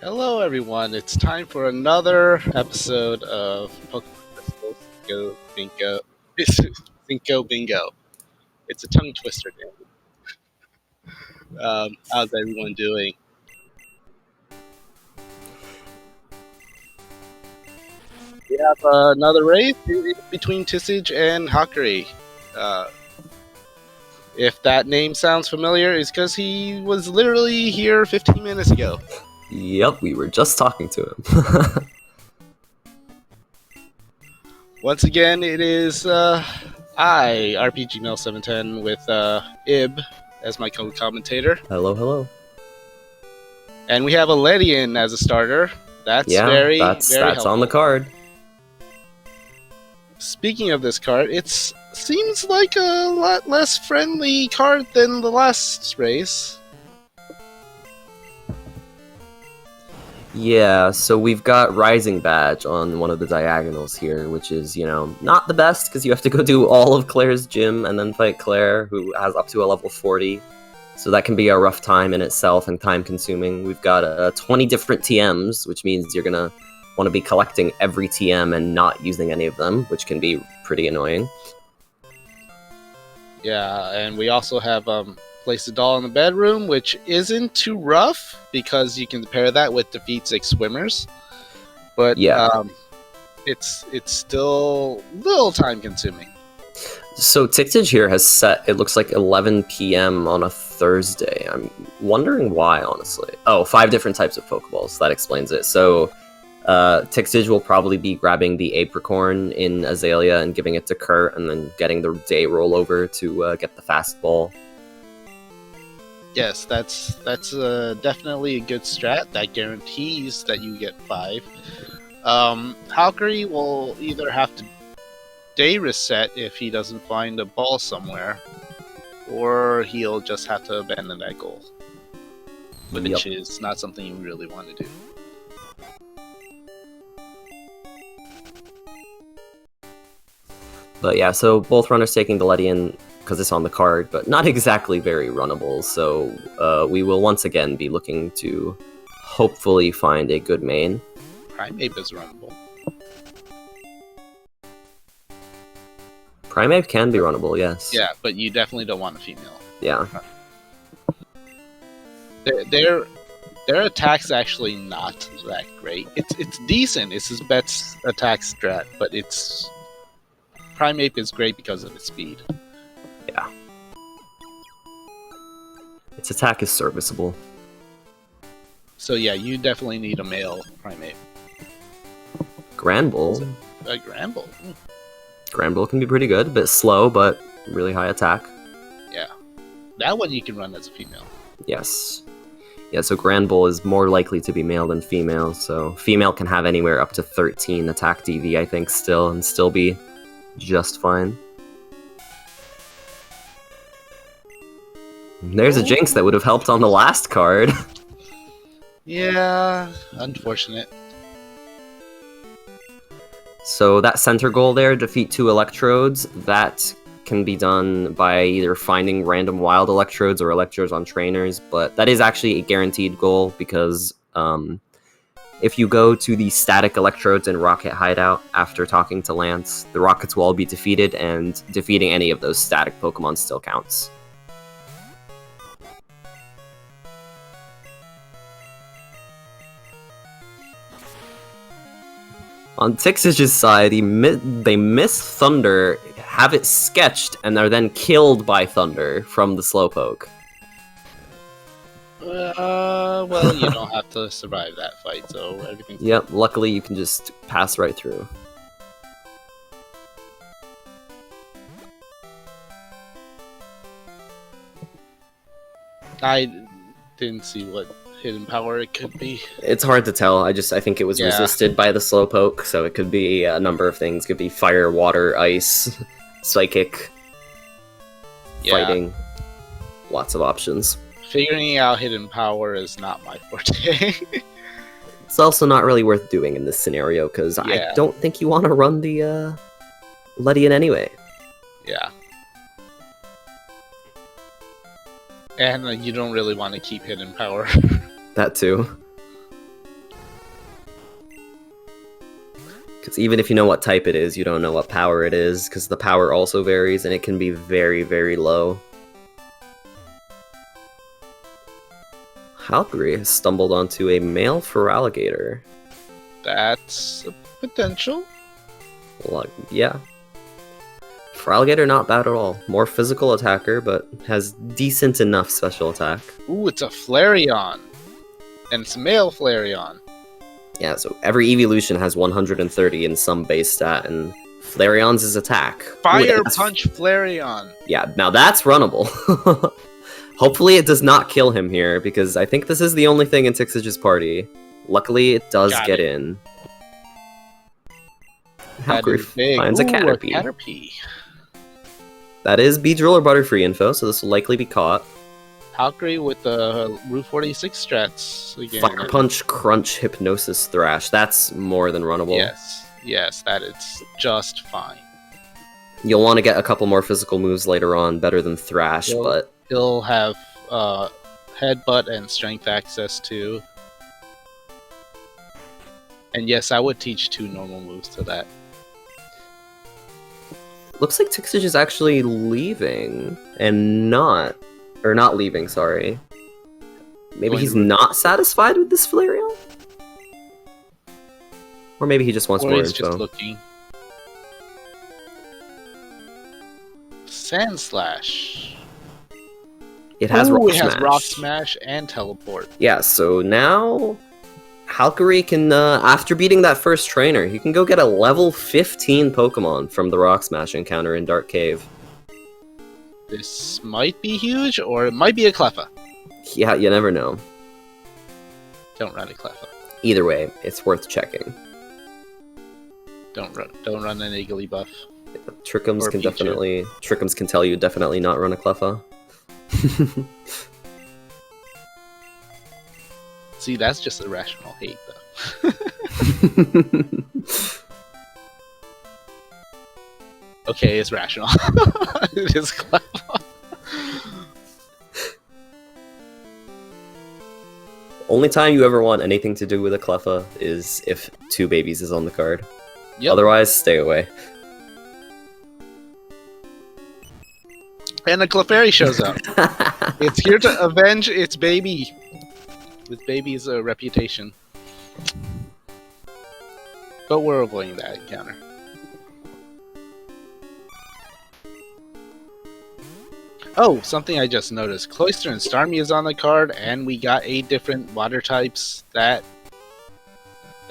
Hello, everyone. It's time for another episode of Pokemon Crystal Cinco Bingo. Cinco Bingo. It's a tongue twister, Dan. How's everyone doing? We have another race between Tixij and halqery. Uh, if that name sounds familiar, it's because he was literally here 15 minutes ago. Yep, we were just talking to him. Once again, it is I, RPGmail710, with Ib as my co-commentator. Hello, hello. And we have a Ledian as a starter. That's Yeah, very that's helpful. on the card. Speaking of this card, it seems like a lot less friendly card than the last race. Yeah, so we've got Rising Badge on one of the diagonals here, which is, not the best, because you have to go do all of Claire's gym and then fight Claire, who has up to a level 40. So that can be a rough time in itself and time-consuming. We've got 20 different TMs, which means you're going to want to be collecting every TM and not using any of them, which can be pretty annoying. Yeah, and we also have Place a Doll in the Bedroom, which isn't too rough, because you can pair that with Defeat 6 Swimmers. But yeah, it's still a little time-consuming. So Tixij here has set, it looks like 11 p.m. on a Thursday. I'm wondering why, honestly. Oh, 5 different types of Pokeballs. That explains it. So Tixij will probably be grabbing the Apricorn in Azalea and giving it to Kurt, and then getting the day rollover to get the fastball. Yes, that's definitely a good strat. That guarantees that you get 5. halqery will either have to day reset if he doesn't find a ball somewhere, or he'll just have to abandon that goal, which is not something you really want to do. But yeah, so both runners taking the Ledian because it's on the card, but not exactly very runnable, so we will once again be looking to hopefully find a good main. Primeape is runnable. Primeape can be runnable, yes. Yeah, but you definitely don't want a female. Yeah. Their attack's actually not that great. It's decent. It's his best attack strat, but Primeape is great because of its speed. Yeah. Its attack is serviceable. So yeah, you definitely need a male Primeape. Granbull. A Granbull. Granbull can be pretty good, a bit slow, but really high attack. Yeah. That one you can run as a female. Yes. Yeah, so Granbull is more likely to be male than female, so female can have anywhere up to 13 attack DV, I think, still, and still be just fine. There's a Jinx that would have helped on the last card. Yeah, unfortunate. So that center goal there, defeat 2 Electrodes, that can be done by either finding random wild Electrodes or Electrodes on trainers, but that is actually a guaranteed goal because if you go to the static Electrodes in Rocket Hideout after talking to Lance, the Rockets will all be defeated, and defeating any of those static Pokemon still counts. On Tixij's side, they miss Thunder, have it sketched, and are then killed by Thunder from the Slowpoke. Well, you don't have to survive that fight, so everything's... Yep, luckily you can just pass right through. I didn't see what hidden power it could be. It's hard to tell. I think it was resisted by the Slowpoke, so it could be a number of things. It could be fire, water, ice, psychic, fighting. Lots of options. Figuring out hidden power is not my forte. It's also not really worth doing in this scenario, because I don't think you want to run the Ledian anyway. Yeah. And you don't really want to keep hidden power. That too. Because even if you know what type it is, you don't know what power it is, because the power also varies, and it can be very, very low. Halqery has stumbled onto a male Feraligatr. That's a potential. Like, yeah. Feraligatr not bad at all. More physical attacker, but has decent enough special attack. Ooh, it's a Flareon. And it's a male Flareon. Yeah, so every evolution has 130 in some base stat, and Flareon's is attack. Fire Punch Flareon. Yeah, now that's runnable. Hopefully it does not kill him here, because I think this is the only thing in Tixij's party. Luckily, it does get in. Halqery finds a Caterpie. That is Beedrill or Butterfree info, so this will likely be caught. Halqery with the Route 46 strats again. Fire Punch, Crunch, Hypnosis, Thrash. That's more than runnable. Yes, that is just fine. You'll want to get a couple more physical moves later on, better than Thrash, but... He'll have Headbutt and Strength access too. And yes, I would teach 2 normal moves to that. Looks like Tixij is actually leaving, and not leaving, sorry. Maybe he's not satisfied with this Flareon? Or maybe he just wants more info. Just looking. Sand Slash. It has Rock Smash. It has Rock Smash and Teleport. Yeah, so now Halqery can, after beating that first trainer, he can go get a level 15 Pokemon from the Rock Smash encounter in Dark Cave. This might be huge, or it might be a Cleffa. Yeah, you never know. Don't run a Cleffa. Either way, it's worth checking. Don't run an Igglybuff. Trickums can tell you definitely not run a Cleffa. See, that's just irrational hate, though. Okay, it's rational. It is Cleffa. Only time you ever want anything to do with a Cleffa is if 2 babies is on the card. Yep. Otherwise, stay away. And a Clefairy shows up. It's here to avenge its baby. Its baby's reputation. But we're avoiding that encounter. Oh, something I just noticed. Cloyster and Starmie is on the card, and we got 8 different water types. That's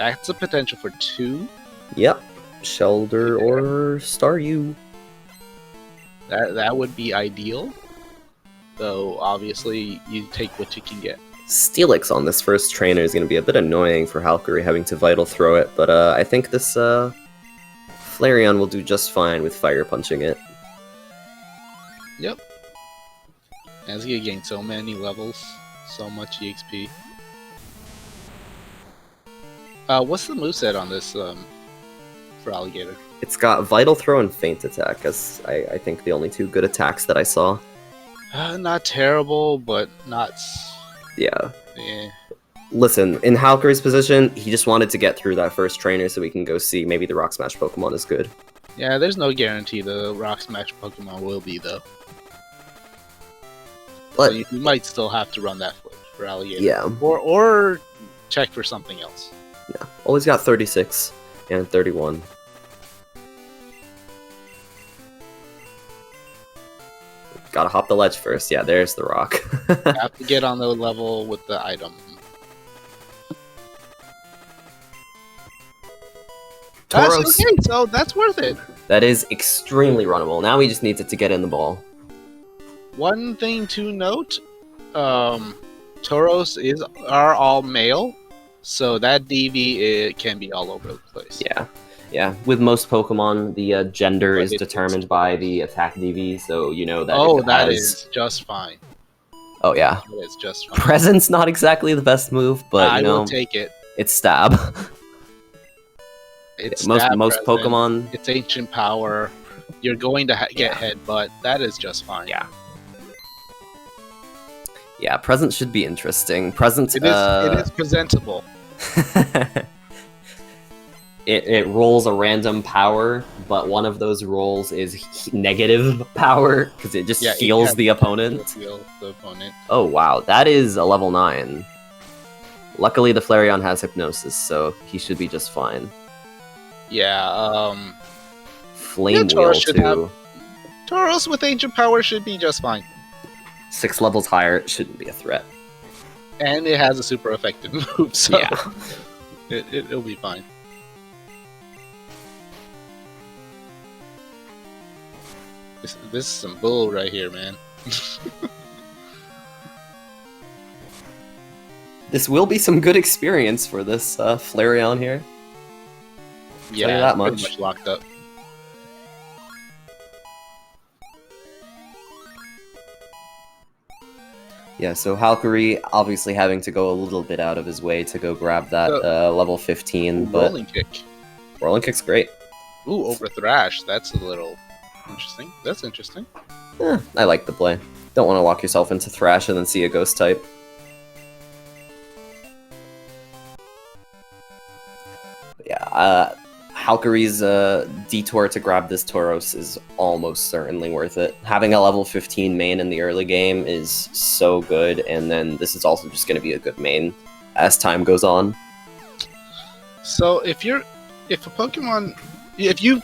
a potential for 2. Yep. Shelder or Staryu. That would be ideal. Though, obviously, you take what you can get. Steelix on this first trainer is going to be a bit annoying for Halqery having to Vital Throw it, but I think this Flareon will do just fine with Fire Punching it. Yep. As you gain so many levels, so much EXP. What's the moveset on this Feraligatr? It's got Vital Throw and Feint Attack as I think the only 2 good attacks that I saw. Not terrible, but not... Yeah. Eh. Listen, in Halqery's position, he just wanted to get through that first trainer so we can go see maybe the Rock Smash Pokemon is good. Yeah, there's no guarantee the Rock Smash Pokemon will be, though. But so you might still have to run that for Alligator. Yeah. Or check for something else. Yeah. Always got 36 and 31. Gotta hop the ledge first. Yeah, there's the rock. You have to get on the level with the item. That's okay, so that's worth it. That is extremely runnable. Now we just need it to get in the ball. One thing to note, Tauros are all male, so that DV can be all over the place. Yeah. Yeah, with most Pokemon, the gender is determined by the attack DV, so you know that. Oh, that is just fine. Oh yeah, that is just fine. Present's not exactly the best move, but you know, I will take it. It's stab. It's most stab Pokemon. It's ancient power. You're going to get headbutt. That is just fine. Yeah. Yeah, present should be interesting. Present. It is presentable. it rolls a random power, but one of those rolls is negative power because it just heals the opponent. Heal the opponent. Oh wow, that is a level 9. Luckily, the Flareon has Hypnosis, so he should be just fine. Yeah. Flame Wheel too. Tauros with Ancient Power should be just fine. 6 levels higher, it shouldn't be a threat. And it has a super effective move, so yeah. It'll be fine. This is some bull right here, man. This will be some good experience for this Flareon here. Yeah, tell you that pretty much. much locked up. Yeah, so halqery obviously having to go a little bit out of his way to go grab that level 15, but Rolling Kick. Rolling Kick's great. Ooh, over Thrash. That's a little interesting. That's interesting. I like the play. Don't want to lock yourself into Thrash and then see a Ghost type. But yeah, halqery's detour to grab this Tauros is almost certainly worth it. Having a level 15 main in the early game is so good, and then this is also just going to be a good main as time goes on. So if you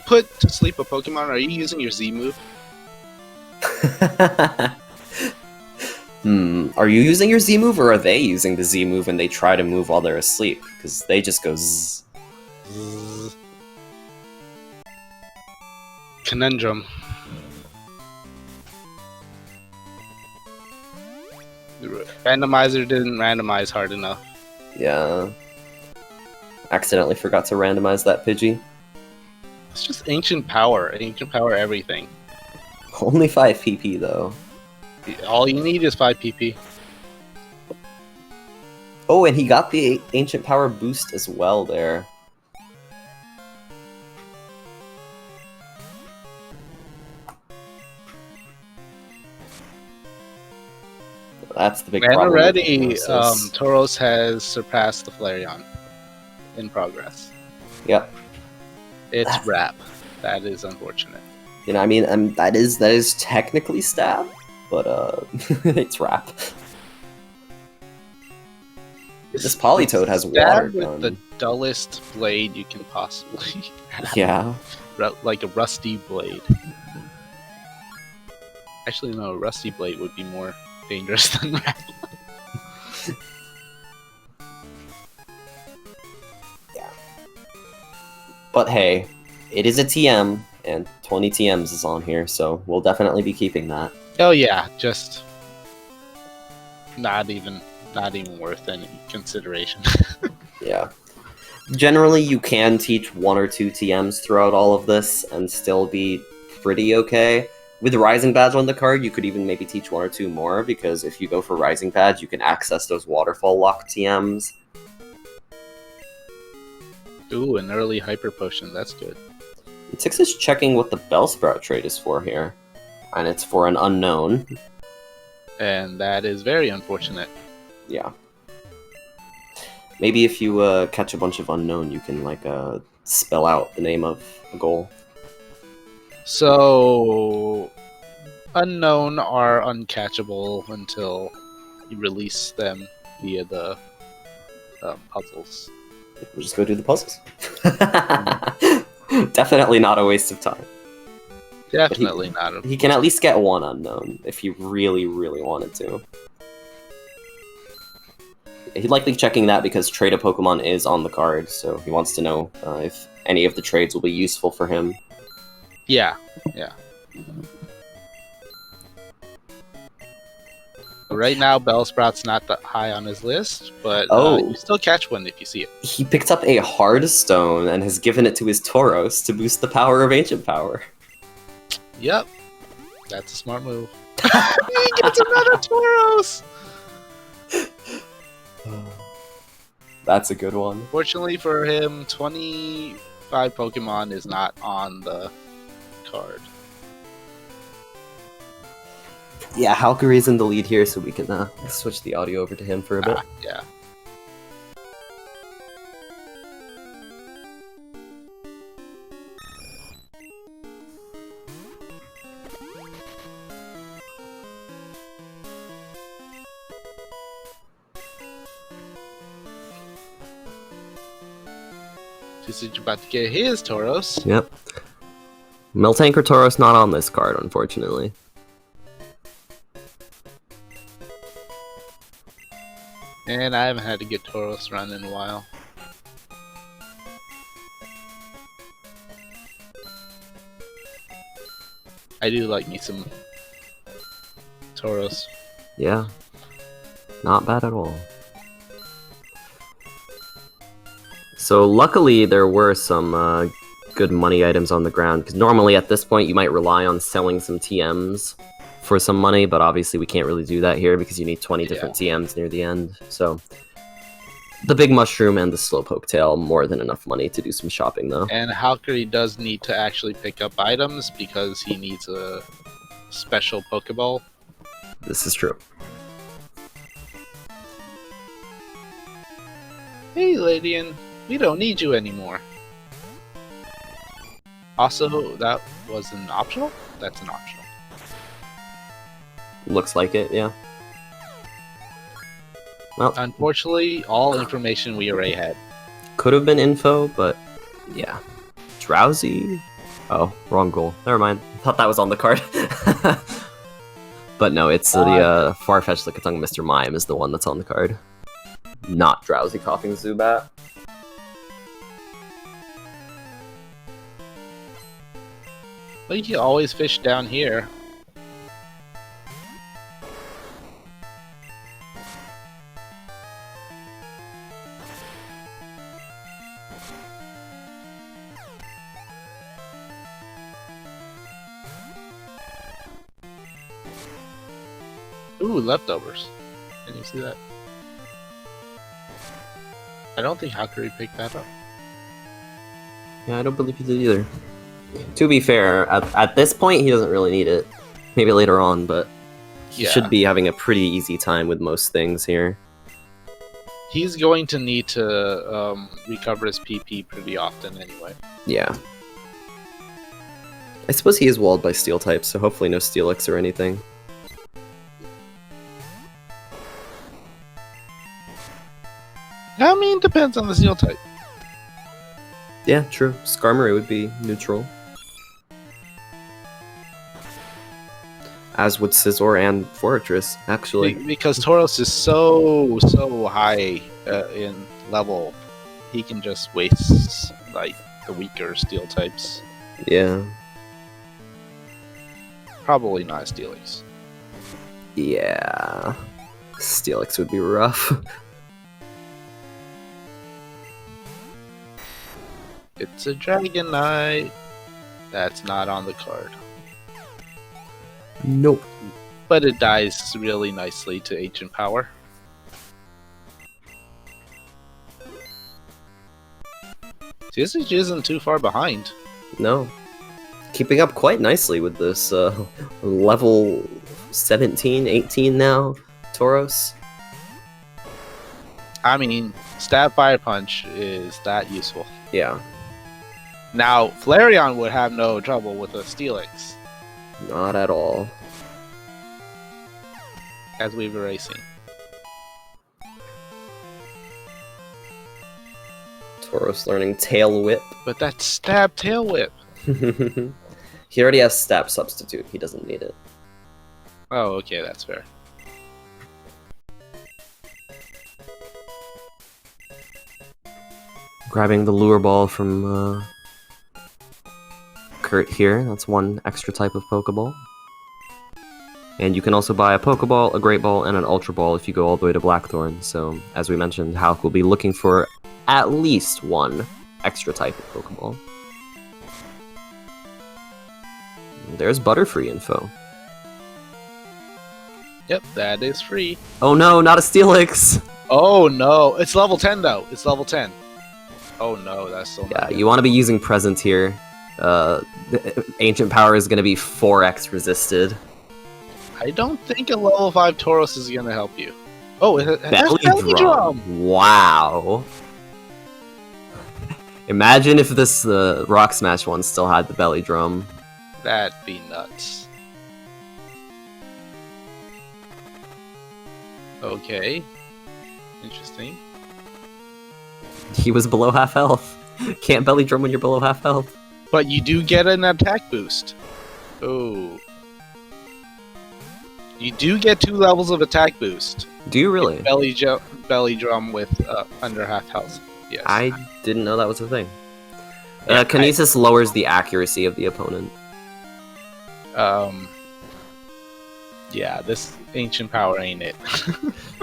put to sleep a Pokemon, are you using your Z move? Are you using your Z move, or are they using the Z move and they try to move while they're asleep? Because they just go zzz. Conundrum. Randomizer didn't randomize hard enough. Yeah. Accidentally forgot to randomize that Pidgey. It's just Ancient Power. Ancient Power everything. Only 5 PP though. All you need is 5 PP. Oh, and he got the Ancient Power boost as well there. That's the big problem. And already, Tauros has surpassed the Flareon in progress. Yep. It's Wrap. That is unfortunate. You know, I mean, that is technically stab, but it's Wrap. This Politoed has water with the dullest blade you can possibly have. Yeah. Like a rusty blade. Actually, no, a rusty blade would be more dangerous than Wrap. Yeah. But hey, it is a TM, and 20 TMs is on here, so we'll definitely be keeping that. Oh yeah, just not even worth any consideration. Yeah. Generally, you can teach 1 or 2 TMs throughout all of this and still be pretty okay. With Rising Badge on the card, you could even maybe teach 1 or 2 more, because if you go for Rising Badge, you can access those Waterfall Lock TMs. Ooh, an early Hyper Potion, that's good. Tixij is checking what the Bellsprout trait is for here, and it's for an unknown. And that is very unfortunate. Yeah. Maybe if you catch a bunch of unknown, you can like spell out the name of a goal. So, unknown are uncatchable until you release them via the puzzles. We'll just go do the puzzles. Definitely not a waste of time. Definitely not. He can at least get 1 unknown if he really, really wanted to. He'd likely checking that because trade a Pokemon is on the card, so he wants to know if any of the trades will be useful for him. Yeah. Right now, Bellsprout's not that high on his list, but you still catch one if you see it. He picked up a Hard Stone and has given it to his Tauros to boost the power of Ancient Power. Yep. That's a smart move. He gets another Tauros! That's a good one. Fortunately for him, 25 Pokemon is not on the card. Yeah, halqery's in the lead here, so we can switch the audio over to him for a bit. Yeah. Tixij about to get his Tauros. Yep. Miltank or Tauros not on this card, unfortunately. And I haven't had a good Tauros run in a while. I do like me some Tauros. Yeah. Not bad at all. So luckily there were some good money items on the ground, because normally at this point you might rely on selling some TMs for some money, but obviously we can't really do that here because you need 20 different TMs near the end. So the big mushroom and the slowpoke tail, more than enough money to do some shopping though. And halqery does need to actually pick up items because he needs a special Pokeball. This is true. Hey, Ladian, we don't need you anymore. Also, that was an optional? That's an optional. Looks like it, yeah. Well, unfortunately, all information we already had. Could have been info, but yeah. Drowsy? Oh, wrong goal. Never mind. I thought that was on the card. But no, it's the Farfetch'd Lickitung Mr. Mime is the one that's on the card. Not Drowsy Coughing Zubat. But you can always fish down here. Ooh, leftovers. Can you see that? I don't think halqery picked that up. Yeah, I don't believe he did either. To be fair, at this point, he doesn't really need it. Maybe later on, but he should be having a pretty easy time with most things here. He's going to need to recover his PP pretty often anyway. Yeah. I suppose he is walled by steel types, so hopefully no Steelix or anything. I mean, depends on the steel type. Yeah, true. Skarmory would be neutral. As would Scizor and Fortress, actually. Because Tauros is so high in level, he can just waste like the weaker steel types. Yeah. Probably not Steelix. Yeah. Steelix would be rough. It's a Dragonite. That's not on the card. Nope. But it dies really nicely to Ancient Power. Tixij isn't too far behind. No. Keeping up quite nicely with this level 17, 18 now, Tauros. I mean, Stab Fire Punch is that useful. Yeah. Now, Flareon would have no trouble with a Steelix. Not at all. As we've already seen. Tauros learning Tail Whip. But that's Stab Tail Whip. He already has Stab Substitute. He doesn't need it. Oh, okay, that's fair. Grabbing the Lure Ball from Kurt here. That's one extra type of Pokeball. And you can also buy a Pokeball, a Great Ball, and an Ultra Ball if you go all the way to Blackthorn. So, as we mentioned, Halk will be looking for at least one extra type of Pokeball. There's Butterfree info. Yep, that is free. Oh no, not a Steelix! Oh no, it's level 10 though. It's level 10. Oh no, that's so Yeah, you want to be using Present here. Ancient Power is going to be 4x resisted. I don't think a level 5 Tauros is going to help you. Oh, it has Belly Drum! Wow. Imagine if this Rock Smash one still had the Belly Drum. That'd be nuts. Okay. Interesting. He was below half health. Can't belly drum when you're below half health. But you do get an attack boost. Oh. You do get 2 levels of attack boost. Do you really? Belly drum with under half health. Yes. I didn't know that was a thing. Kinesis lowers the accuracy of the opponent. Yeah, this ancient power ain't it.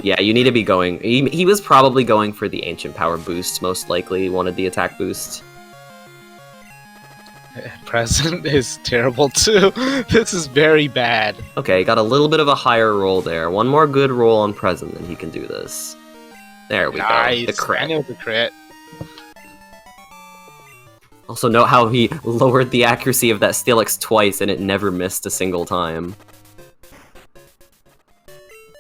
Yeah, you need to be going. He was probably going for the ancient power boost, most likely. He wanted the attack boost. Present is terrible too. This is very bad. Okay, got a little bit of a higher roll there. One more good roll on present, and he can do this. There we go. The crit. I know the crit. Also note how he lowered the accuracy of that Steelix twice, and it never missed a single time.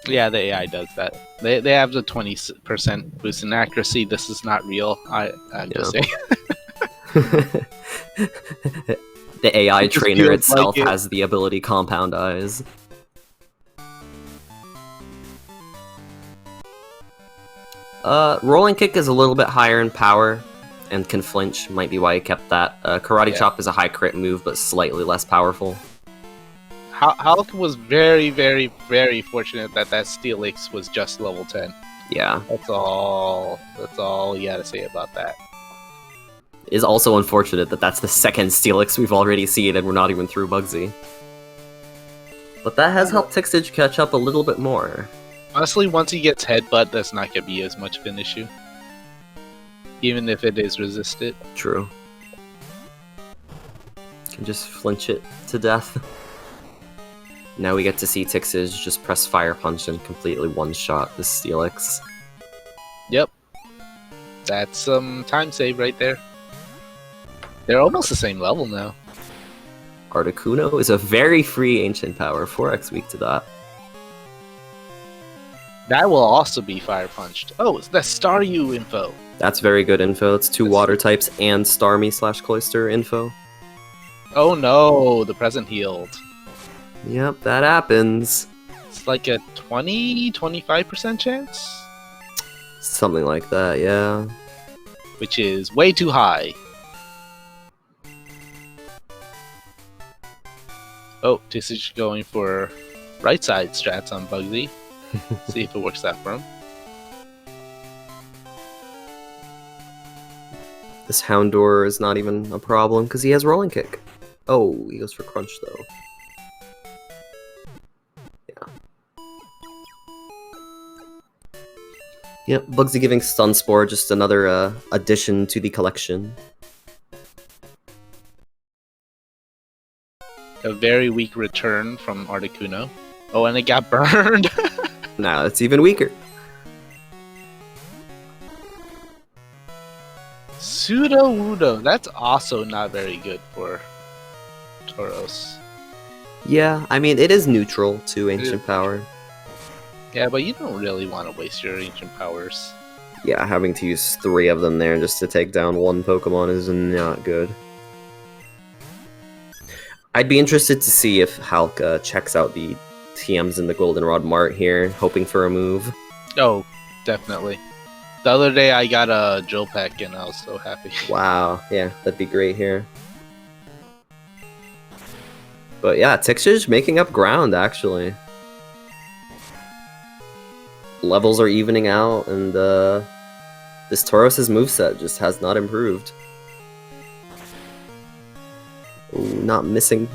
Yeah, the AI does that. They have the 20% boost in accuracy. This is not real. I'm just saying. The AI trainer itself like has the ability Compound Eyes. Rolling Kick is a little bit higher in power and can flinch, might be why he kept that. Karate Chop is a high crit move, but slightly less powerful. Hulk was very, very, very fortunate that Steelix was just level 10. Yeah. That's all you gotta say about that. It is also unfortunate that that's the second Steelix we've already seen and we're not even through Bugsy. But that has helped Tixij catch up a little bit more. Honestly, once he gets Headbutt, that's not gonna be as much of an issue. Even if it is resisted. True. Can just flinch it to death. Now we get to see Tixij just press Fire Punch and completely one-shot this Steelix. Yep. That's some time save right there. They're almost the same level now. Articuno is a very free ancient power, 4x weak to that. That will also be Fire Punched. Oh, it's the Staryu info. That's very good info. It's 2 water types and Starmie/Cloyster info. Oh no, the present healed. Yep, that happens. It's like a 20-25% chance? Something like that, yeah. Which is way too high. Oh, Tixij going for right side strats on Bugsy. See if it works out for him. This Houndour is not even a problem because he has Rolling Kick. Oh, he goes for Crunch though. Yeah. Yep, Bugsy giving Stun Spore, just another addition to the collection. A very weak return from Articuno. Oh, and it got burned! Now it's even weaker. Pseudo-Wudo. That's also not very good for Tauros. Yeah, I mean, it is neutral to Ancient Power. Yeah, but you don't really want to waste your Ancient Powers. Yeah, having to use 3 of them there just to take down one Pokemon is not good. I'd be interested to see if Hulk checks out the TMs in the Goldenrod Mart here, hoping for a move. Oh, definitely. The other day I got a Jolpeck and I was so happy. Wow, yeah, that'd be great here. But yeah, Tixij making up ground, actually. Levels are evening out, and this Tauros' moveset just has not improved. Ooh, not missing.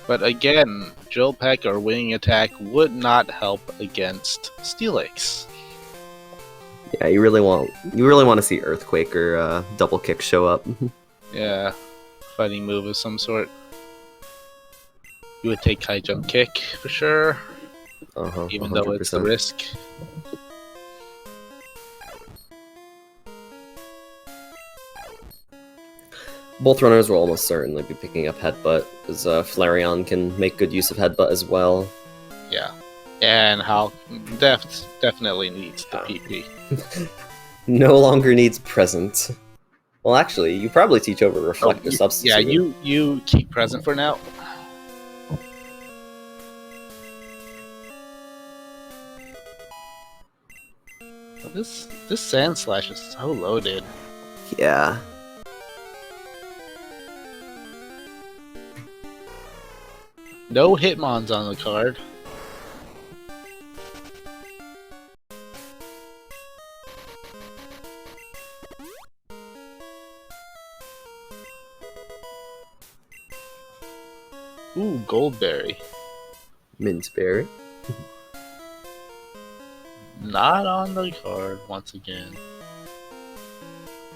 But again, Jolpeck or Wing Attack would not help against Steelix. Yeah, you really want to see Earthquake or Double Kick show up. Yeah, fighting move of some sort. You would take High Jump Kick for sure, even 100%. Though it's the risk. Both runners will almost certainly be picking up Headbutt, because Flareon can make good use of Headbutt as well. Yeah, and Hulk definitely needs the PP. No longer needs Present. Well, actually, you probably teach over Reflect or Substitute. Yeah, you keep Present for now. This Sand Slash is so loaded. Yeah. No Hitmons on the card. Ooh, Goldberry. Minceberry. Not on the card once again.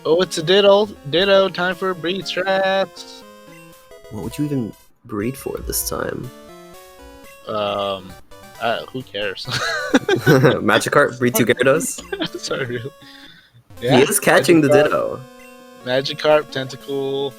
Oh, it's a Ditto. Ditto, time for breed strats. What would you even breed for this time? Who cares? Magikarp, breed 2 Gyarados? Sorry. He is catching the Ditto. Magikarp, Tentacool.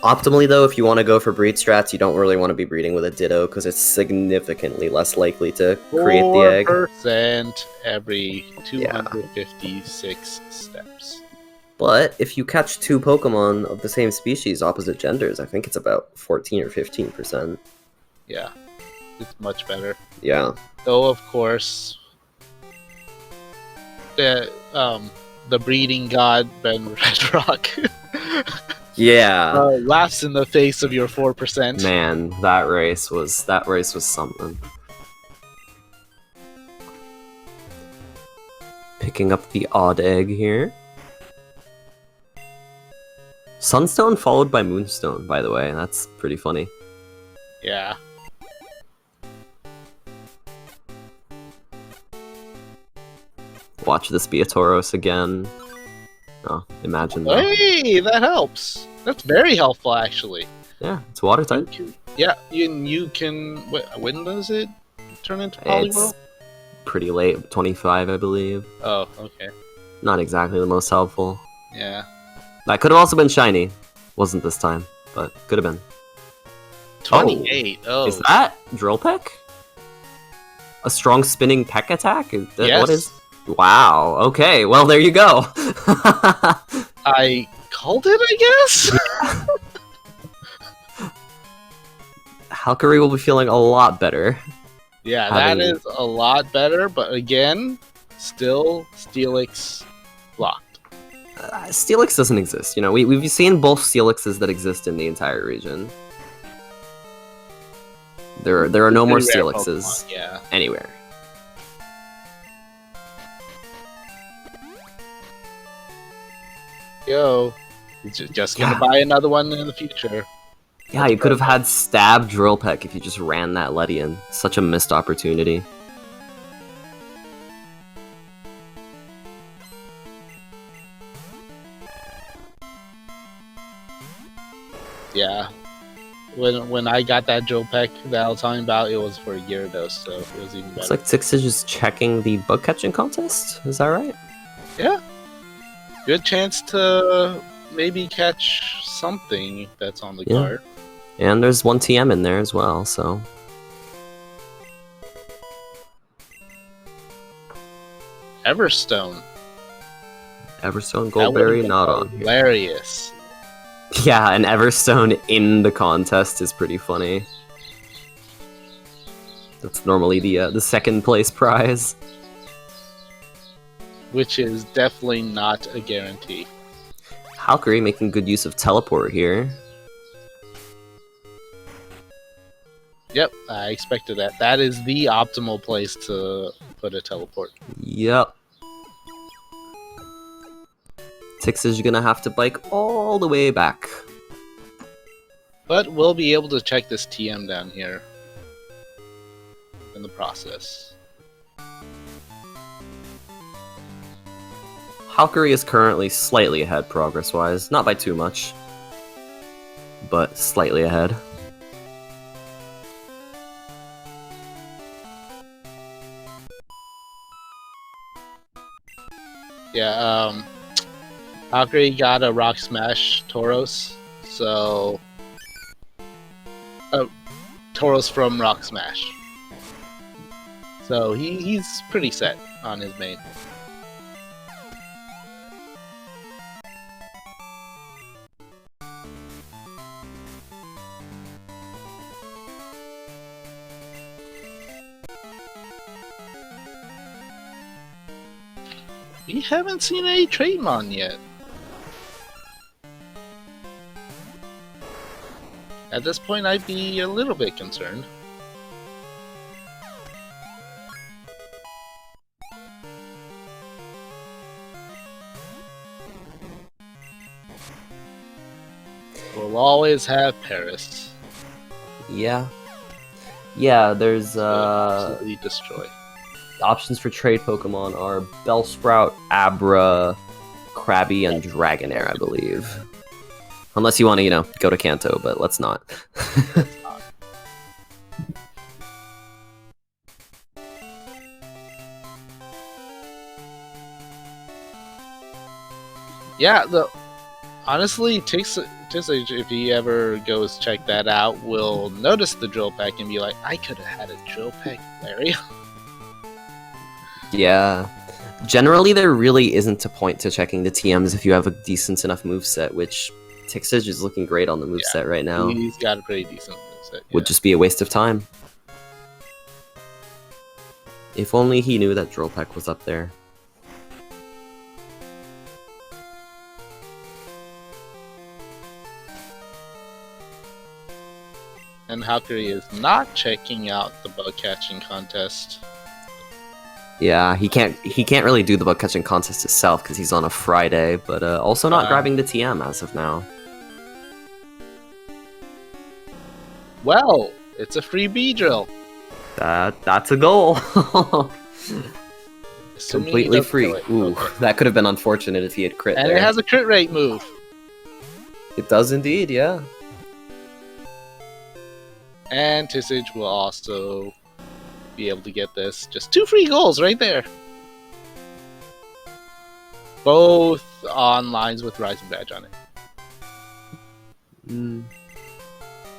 Optimally, though, if you want to go for breed strats, you don't really want to be breeding with a Ditto because it's significantly less likely to create the egg. 4% every 256 steps. But if you catch 2 Pokemon of the same species, opposite genders, I think it's about 14 or 15%. Yeah, it's much better. Yeah. Though, of course, the breeding god Ben Redrock Yeah. laughs in the face of your 4%. Man, that race was something. Picking up the odd egg here. Sunstone followed by Moonstone, by the way. That's pretty funny. Yeah. Watch this be a Tauros again. Oh, imagine that. Hey, that helps. That's very helpful, actually. Yeah, it's water type. Yeah, you can. When does it turn into Poliwhirl? It's pretty late, 25, I believe. Oh, okay. Not exactly the most helpful. Yeah. That could have also been shiny. Wasn't this time, but could have been. 28. Oh. Is that Drill Peck? A strong spinning peck attack? Is that, Yes. What is? Wow. Okay. Well, there you go. I called it, I guess. halqery will be feeling a lot better. Yeah, Having- that is a lot better. But again, still Steelix blocked. Steelix doesn't exist. You know, we've seen both Steelixes that exist in the entire region. There are no more Pretty rare Steelixes Pokemon, yeah. anywhere. Yo, just gonna Yeah. buy another one in the future. Yeah, you could have had Stab Drill Peck if you just ran that Ledian. Such a missed opportunity. Yeah. When I got that Joe Peck that I was talking about, it was for a Gyarados, so it was even Looks better. like Tixij is checking the bug catching contest. Is that right? Yeah. Good chance to maybe catch something that's on the Yeah. card. And there's one TM in there as well, so. Everstone. Everstone That would've Goldberry been not on here. hilarious. Yeah, an Everstone in the contest is pretty funny. That's normally the second place prize. Which is definitely not a guarantee. halqery making good use of teleport here. Yep, I expected that. That is the optimal place to put a teleport. Yep. Tixij is gonna have to bike all the way back. But we'll be able to check this TM down here in the process. halqery is currently slightly ahead progress-wise, not by too much, but slightly ahead. Yeah, halqery got a Rock Smash Tauros, so... Tauros from Rock Smash. So he's pretty set on his main. We haven't seen any Trainmon yet. At this point, I'd be a little bit concerned. We'll always have Paris. Yeah. Yeah, there's Absolutely destroy. options for trade Pokemon are Bellsprout, Abra, Krabby, and Dragonair, I believe. Unless you want to, you know, go to Kanto, but let's not. Yeah, honestly, Tixij, if he ever goes check that out, will notice the drill pack and be like, I could have had a drill pack Larry. Yeah. Generally, there really isn't a point to checking the TMs if you have a decent enough moveset, which Tixij is looking great on the moveset right now. He's got a pretty decent moveset. Would just be a waste of time. If only he knew that drill pack was up there. And halqery is not checking out the bug catching contest. Yeah, he can't really do the bug catching contest itself because he's on a Friday, but also not grabbing the TM as of now. Well, it's a free B drill. That's a goal. Completely free. Ooh, okay. That could have been unfortunate if he had crit And there. it has a crit rate move. It does indeed, yeah. And Tixij will also be able to get this. Just 2 free goals right there. Both on lines with Rising Badge on it.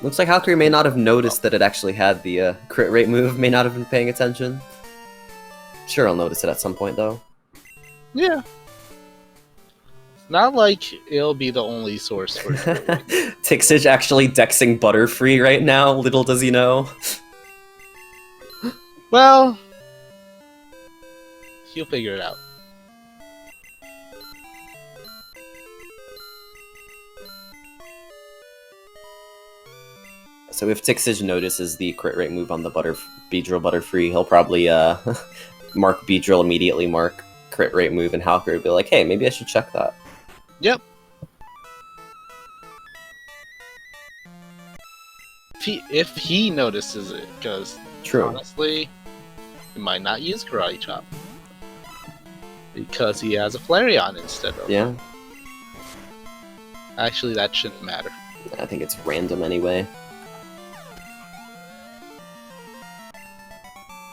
Looks like halqery may not have noticed that it actually had the crit rate move, may not have been paying attention. Sure, I'll notice it at some point, though. Yeah. Not like it'll be the only source for it. Tixij actually dexing Butterfree right now, little does he know. Well, he'll figure it out. So if Tixij notices the crit rate move on the Beedrill Butterfree, he'll probably mark Beedrill immediately, mark crit rate move, and halqery will be like, hey, maybe I should check that. Yep. If he notices it, because honestly, he might not use Karate Chop. Because he has a Flareon instead of... Yeah. Actually, that shouldn't matter. I think it's random anyway.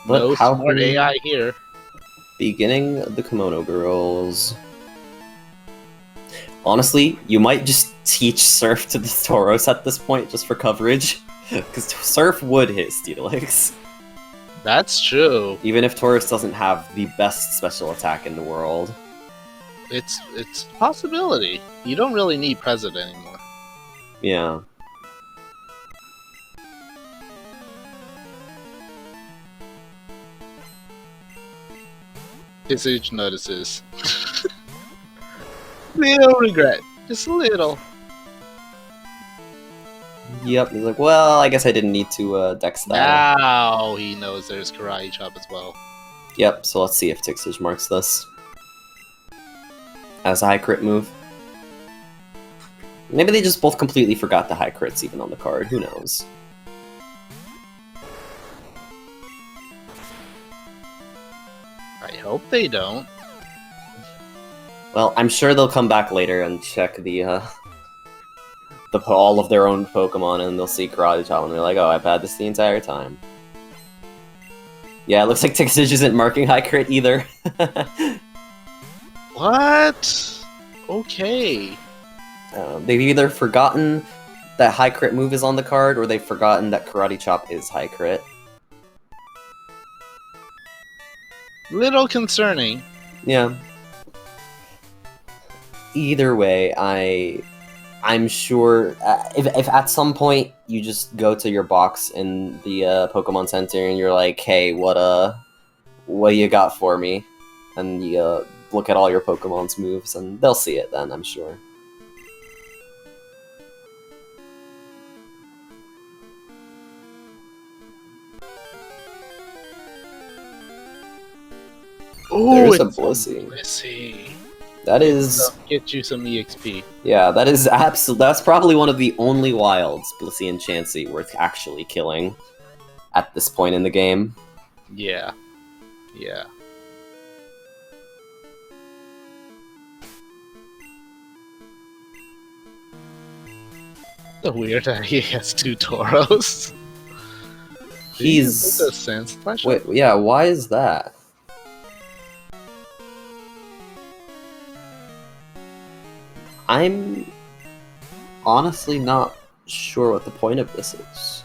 But No smart AI here. Beginning the Kimono Girls. Honestly, you might just teach Surf to the Tauros at this point, just for coverage. Because Surf would hit Steelix. That's true. Even if Tauros doesn't have the best special attack in the world. It's a possibility. You don't really need President anymore. Yeah. Tixij notices. Little regret. Just a little. Yep, he's like, well, I guess I didn't need to dex that. Now he knows there's Karate Chop as well. Yep, so let's see if Tixij marks this as a high crit move. Maybe they just both completely forgot the high crits even on the card, who knows. I hope they don't. Well, I'm sure they'll come back later and check the all of their own Pokemon, and they'll see Karate Chop, and they're like, oh, I've had this the entire time. Yeah, it looks like Tixij isn't marking high crit either. What? Okay. They've either forgotten that high crit move is on the card, or they've forgotten that Karate Chop is high crit. Little concerning. Yeah. Either way, I'm sure if at some point you just go to your box in the Pokemon Center and you're like, hey, what do you got for me? And look at all your Pokemon's moves, and they'll see it then, I'm sure. Oh, There's a it's Blissey. Blissey. That is... Get you some EXP. Yeah, that is that's probably one of the only wilds, Blissey and Chansey, worth actually killing at this point in the game. Yeah. Yeah. The weird that he has 2 Tauros. He's... Did he put the Sand Slash? Wait, yeah, why is that? I'm honestly not sure what the point of this is.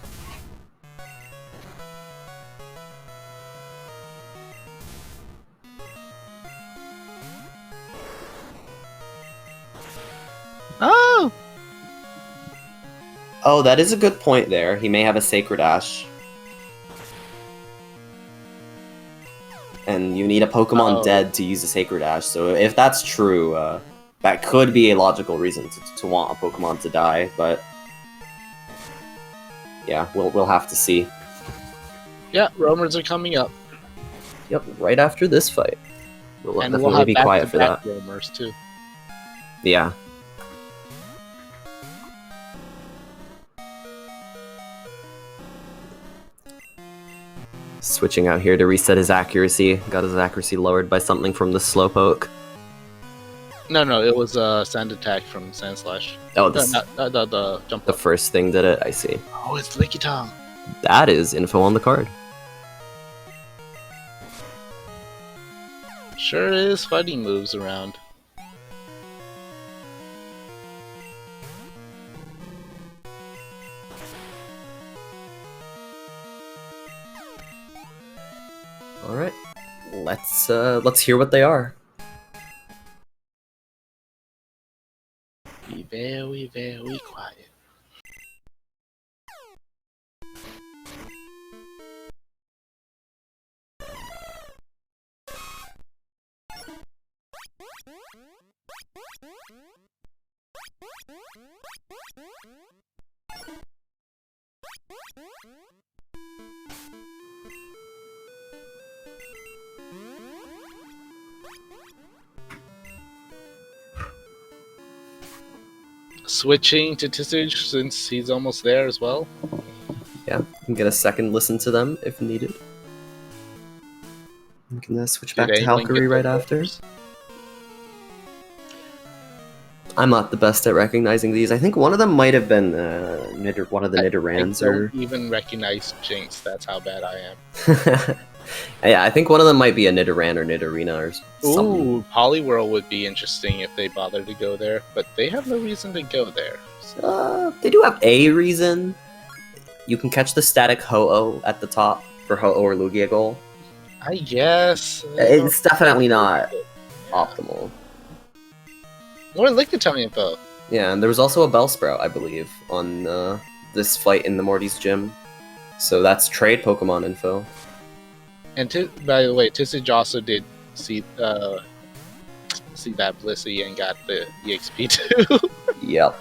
Oh! Oh, that is a good point there. He may have a Sacred Ash. And you need a Pokemon dead to use a Sacred Ash, so if that's true, that could be a logical reason to want a Pokemon to die, but... yeah, we'll have to see. Yeah, roamers are coming up. Yep, right after this fight. We'll And definitely we'll have be quiet for that. roamers too. Yeah. Switching out here to reset his accuracy. Got his accuracy lowered by something from the Slowpoke. No, it was Sand Attack from Sand Slash. Oh, No, not the jump. the first thing did it, I see. Oh, it's Licky Tongue. That is info on the card. Sure is fighting moves around. Alright. Let's hear what they are. Be very, very quiet. Switching to Tixij since he's almost there as well. Yeah, you can get a second listen to them if needed. You can switch back to halqery right after. I'm not the best at recognizing these. I think one of them might have been one of the Nidorans. I don't even recognize Jinx. That's how bad I am. Yeah, I think one of them might be a Nidoran or Nidorina or something. Ooh, Poliwhirl would be interesting if they bothered to go there, but they have no reason to go there. So. They do have a reason. You can catch the static Ho-Oh at the top for Ho-Oh or Lugia goal. I guess. It's definitely not optimal. More Lickitung info. Yeah, and there was also a Bellsprout, I believe, on this fight in the Morty's gym. So that's trade Pokemon info. And by the way, Tixij also did see that Blissey and got the EXP too. Yep.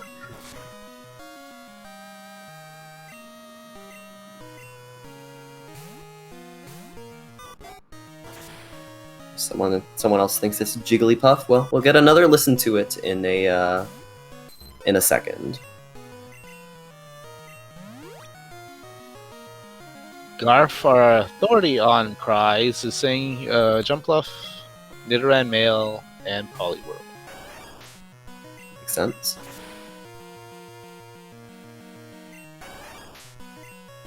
Someone else thinks it's Jigglypuff. Well, we'll get another listen to it in a second. Garf, our authority on cries, is saying Jumpluff, Nidoran male, and Poliwhirl. Makes sense.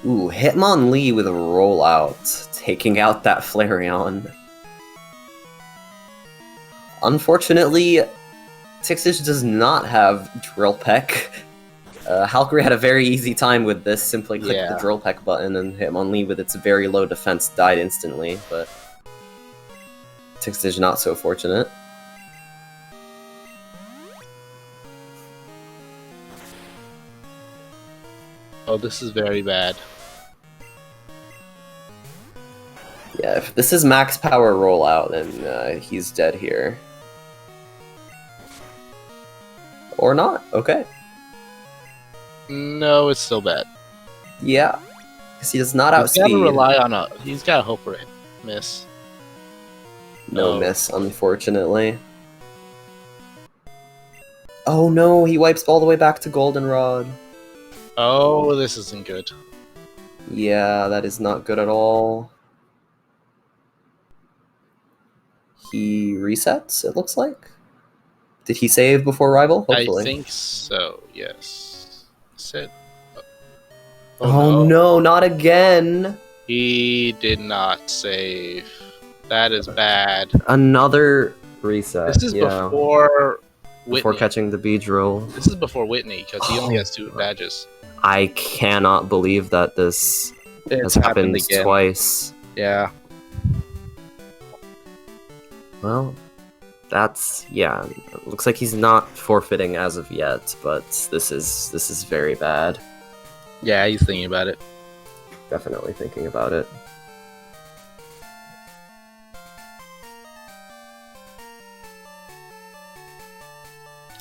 Ooh, Hitmonlee with a rollout, taking out that Flareon. Unfortunately, Tixij does not have Drill Peck. halqery had a very easy time with this, simply clicked the Drill Peck button and Hitmonlee with its very low defense died instantly, but Tixij not so fortunate. Oh, this is very bad. Yeah, if this is max power rollout, then he's dead here. Or not, okay. No, it's still bad. Yeah, because he does not He's got to outspeed. rely on a. He's got to hope for a miss. No miss, unfortunately. Oh no, he wipes all the way back to Goldenrod. Oh, this isn't good. Yeah, that is not good at all. He resets, it looks like. Did he save before Rival? Hopefully. I think so, yes. Sit. Oh no, not again! He did not save. That is bad. Another reset. This is before Whitney. Before catching the Beedrill. This is before Whitney, because he only has 2 badges. I cannot believe that this has happened twice. Yeah. Well, that's, yeah. It looks like he's not forfeiting as of yet, but this is very bad. Yeah, he's thinking about it. Definitely thinking about it.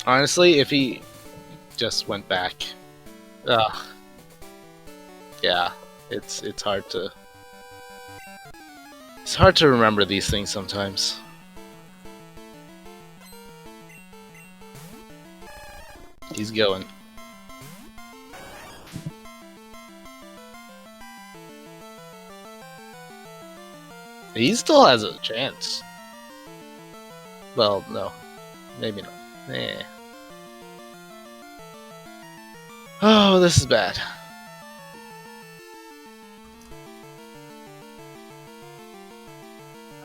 Honestly, if he just went back, yeah, it's hard to remember these things sometimes. He's going. He still has a chance. Well, no, maybe not. Eh. Oh, this is bad.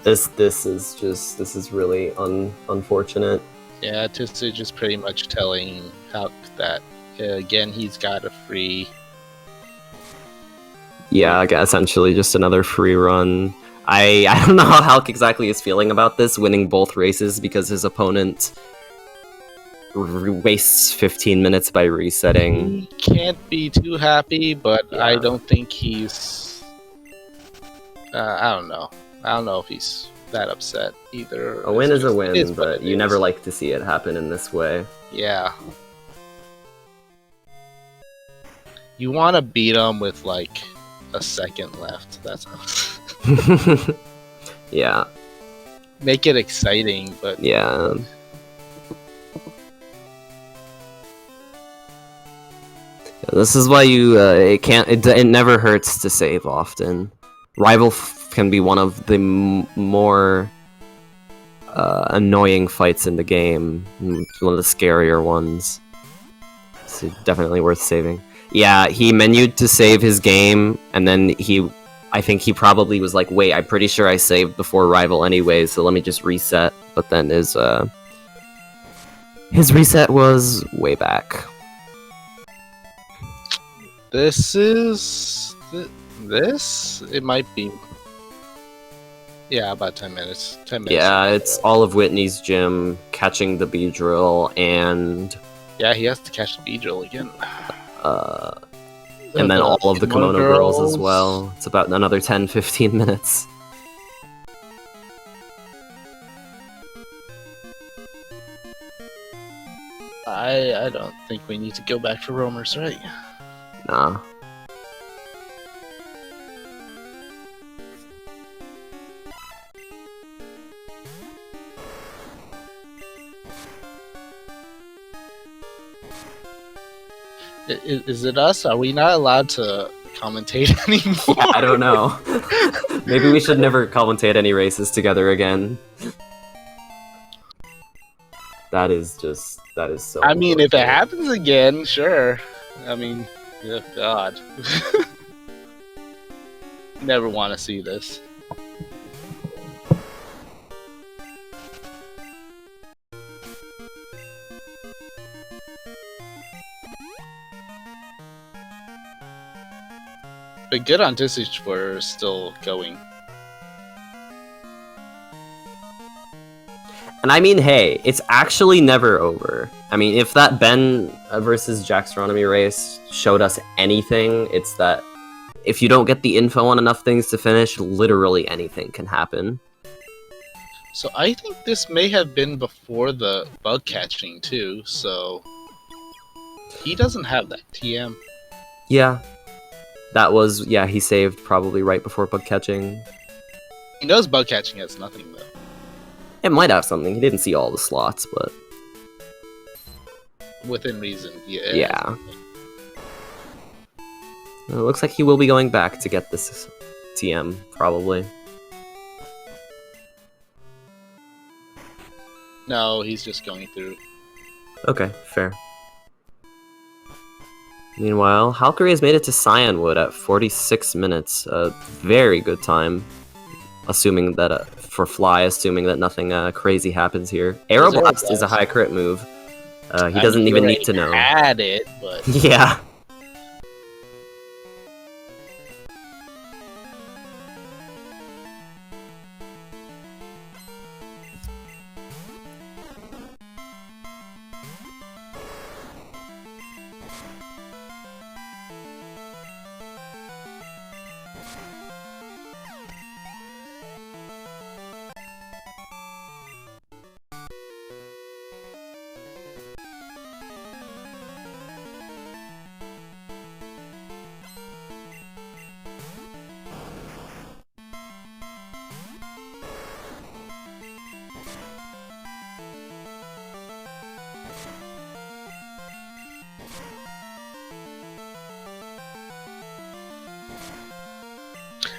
This is really unfortunate. Yeah, Tixij is pretty much telling Halq that again he's got a free. Yeah, essentially just another free run. I don't know how Halq exactly is feeling about this, winning both races because his opponent wastes 15 minutes by resetting. He can't be too happy, but yeah. I don't think he's. I don't know. I don't know if he's that upset either. A win is a win, but you never like to see it happen in this way. Yeah. You want to beat him with like a second left. That's how. Yeah. Make it exciting, but yeah. This is why you it never hurts to save often. Rival can be one of the more annoying fights in the game. One of the scarier ones. So definitely worth saving. Yeah, he menued to save his game, and then I think he probably was like, wait, I'm pretty sure I saved before Rival anyway, so let me just reset. But then his reset was way back. This is... This? It might be... Yeah, about 10 minutes. 10 minutes. Yeah, it's all of Whitney's gym, catching the Beedrill, and... Yeah, he has to catch the Beedrill again. And then all of the Kimono girls as well. It's about another 10-15 minutes. I don't think we need to go back for roamers, right? Nah. Is it us? Are we not allowed to commentate anymore? I don't know. Maybe we should never commentate any races together again. That is so... I mean, if it happens again, sure. I mean, oh God. Never want to see this. But good on Tixij for still going. And I mean, hey, it's actually never over. I mean, if that Ben versus Jackstronomy race showed us anything, it's that if you don't get the info on enough things to finish, literally anything can happen. So I think this may have been before the bug catching too, so he doesn't have that TM. Yeah. That was, yeah, he saved probably right before bug catching. He knows bug catching has nothing though. It might have something. He didn't see all the slots, but Within reason, yeah. yeah. It looks like he will be going back to get this TM, probably. No, he's just going through. Okay, fair. Meanwhile, halqery has made it to Cyanwood at 46 minutes. A very good time. Assuming that, for Fly, assuming that nothing crazy happens here. Aeroblast is a high crit move. He doesn't even need to know. Had it, but Yeah.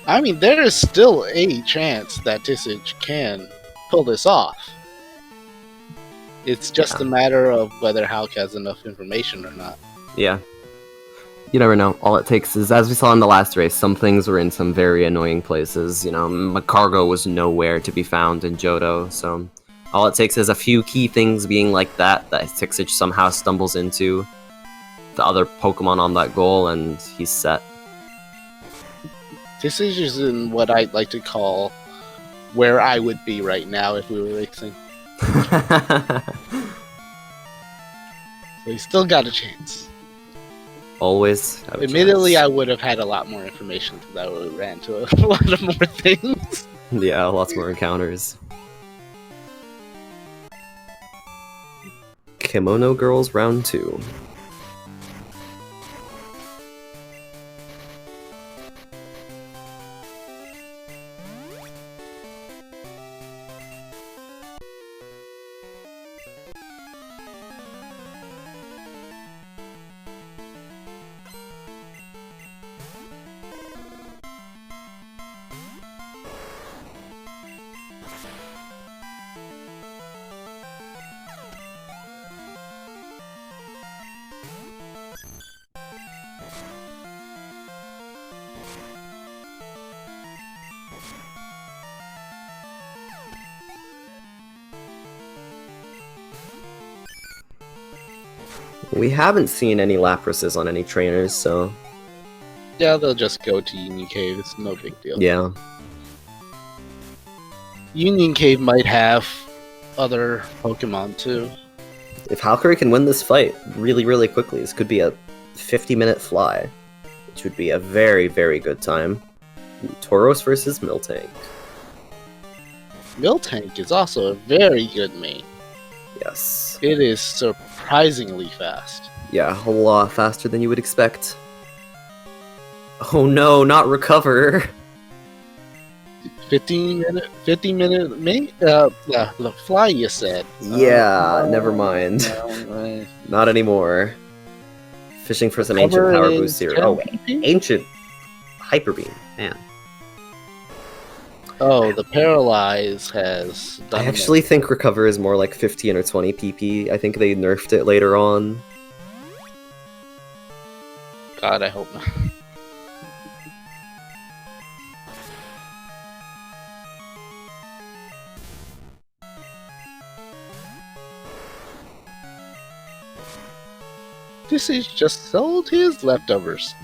I mean, there is still a chance that Tixij can pull this off. It's just a matter of whether Hulk has enough information or not. Yeah. You never know. All it takes is, as we saw in the last race, some things were in some very annoying places. You know, Macargo was nowhere to be found in Johto, so all it takes is a few key things being like that Tixij somehow stumbles into the other Pokemon on that goal, and he's set. Tixij is in what I'd like to call where I would be right now if we were racing. So he's still got a chance. Always have a Admittedly, chance. I would have had a lot more information because I would have ran to a lot of more things. Yeah, lots more encounters. Kimono Girls Round 2. We haven't seen any Laprases on any trainers, so Yeah, they'll just go to Union Cave. It's no big deal. yeah. Union Cave might have other Pokemon too. If halqery can win this fight really, really quickly, this could be a 50-minute fly, which would be a very, very good time. Tauros versus Miltank. Miltank is also a very good main. Yes. It is surprisingly fast. Yeah, a lot faster than you would expect. Oh no, not recover! 50 minute main? The fly you said. Yeah, never mind. No, Not anymore. Fishing for some ancient Recover power is boost here. 10 Oh, PP? ancient Hyper Beam, man. Oh, the Paralyze has done I actually think Recover is more like 15 or 20 PP. I think they nerfed it later on. God, I hope not. This is just sold his leftovers.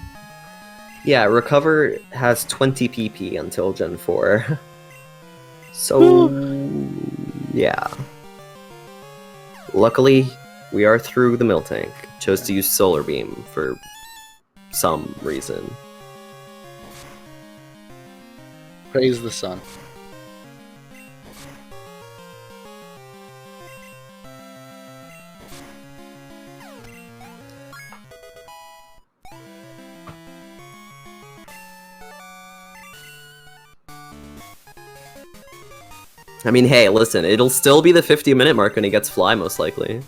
Yeah, Recover has 20 PP until Gen 4. So, yeah. Luckily, we are through the Miltank. Chose to use Solar Beam for some reason. Praise the sun. I mean, hey, listen, it'll still be the 50-minute mark when he gets fly, most likely.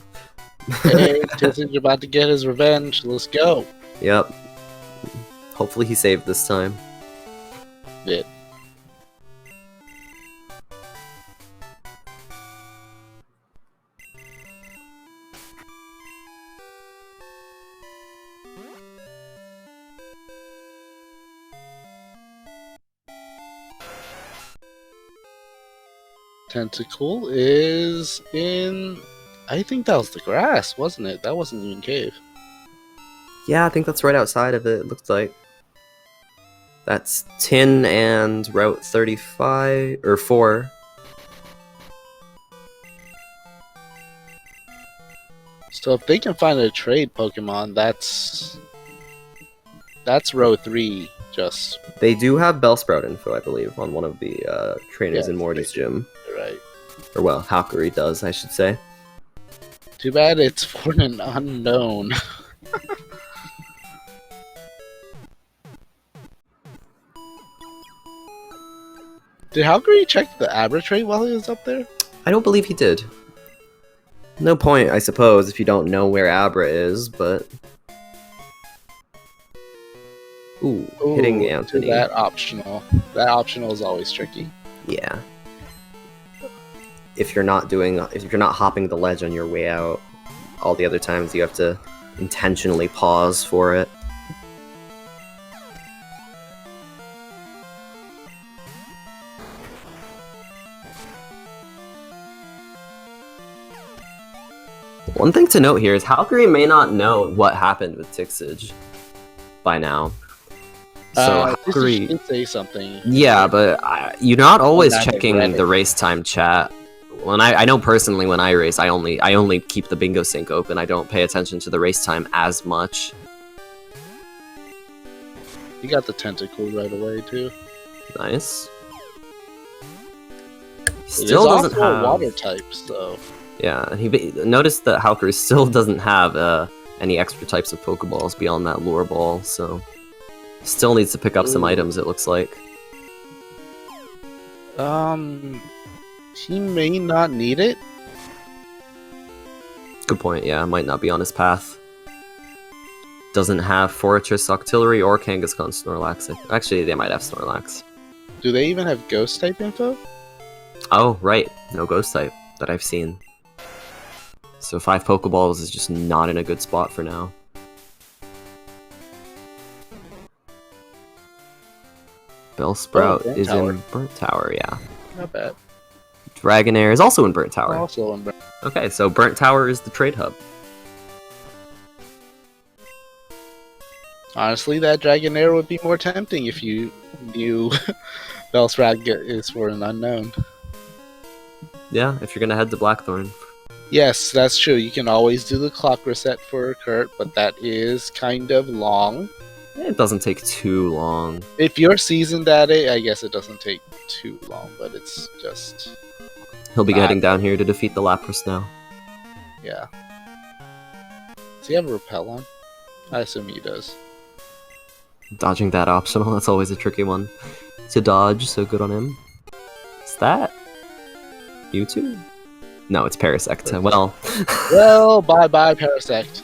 Hey, Tixij about to get his revenge. Let's go. Yep. Hopefully he saved this time. Bit. Tentacle is in... I think that was the grass, wasn't it? That wasn't even cave. Yeah, I think that's right outside of it, looks like. That's Tin and Route 35, or 4. So if they can find a trade Pokemon, that's row 3. Just They do have Bellsprout info, I believe, on one of the trainers Yeah, in Morty's gym. right. Or, well, halqery does, I should say. Too bad it's for an unknown. Did halqery check the Abra trait while he was up there? I don't believe he did. No point, I suppose, if you don't know where Abra is, but... Ooh, hitting Anthony. That optional. That optional is always tricky. Yeah. If you're not hopping the ledge on your way out, all the other times you have to intentionally pause for it. One thing to note here is halqery may not know what happened with Tixij by now. So halqery did say something. Yeah, but you're not always Well, checking the race time chat. When I know personally when I race, I only keep the bingo sync open. I don't pay attention to the race time as much. You got the tentacle right away too. Nice. He Still doesn't also have a water type, so yeah. He noticed that halqery still doesn't have any extra types of Pokeballs beyond that lure ball, so still needs to pick up some items. It looks like. He may not need it. Good point. Yeah, might not be on his path. Doesn't have Fortress Octillery or Kangaskhan Snorlax. Actually, they might have Snorlax. Do they even have ghost type info? Oh, right. No ghost type that I've seen. So 5 Pokeballs is just not in a good spot for now. Bellsprout is in Burnt Tower, yeah. Not bad. Dragonair is also in Burnt Tower. Also in Burnt. Okay, so Burnt Tower is the trade hub. Honestly, that Dragonair would be more tempting if you knew Bellsprout is for an unknown. Yeah, if you're gonna head to Blackthorn. Yes, that's true. You can always do the clock reset for Kurt, but that is kind of long. It doesn't take too long. If you're seasoned at it, I guess it doesn't take too long, but it's just... He'll be heading down here to defeat the Lapras now. Yeah. Does he have a repel on? I assume he does. Dodging that optional, that's always a tricky one to dodge, so good on him. Is that Mewtwo? No, it's Parasect. Well... well, bye-bye, Parasect.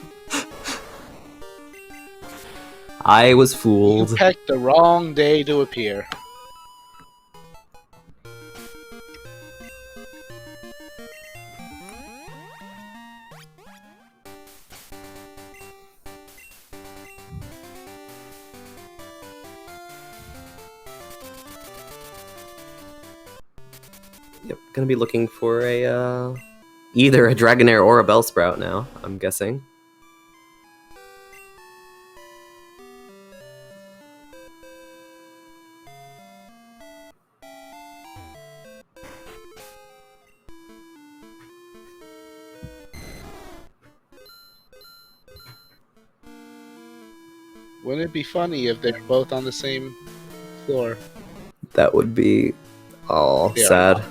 I was fooled. You picked the wrong day to appear. Yep, gonna be looking for a, either a Dragonair or a Bellsprout now, I'm guessing. Wouldn't it be funny if they're both on the same floor? That would be They are sad. not.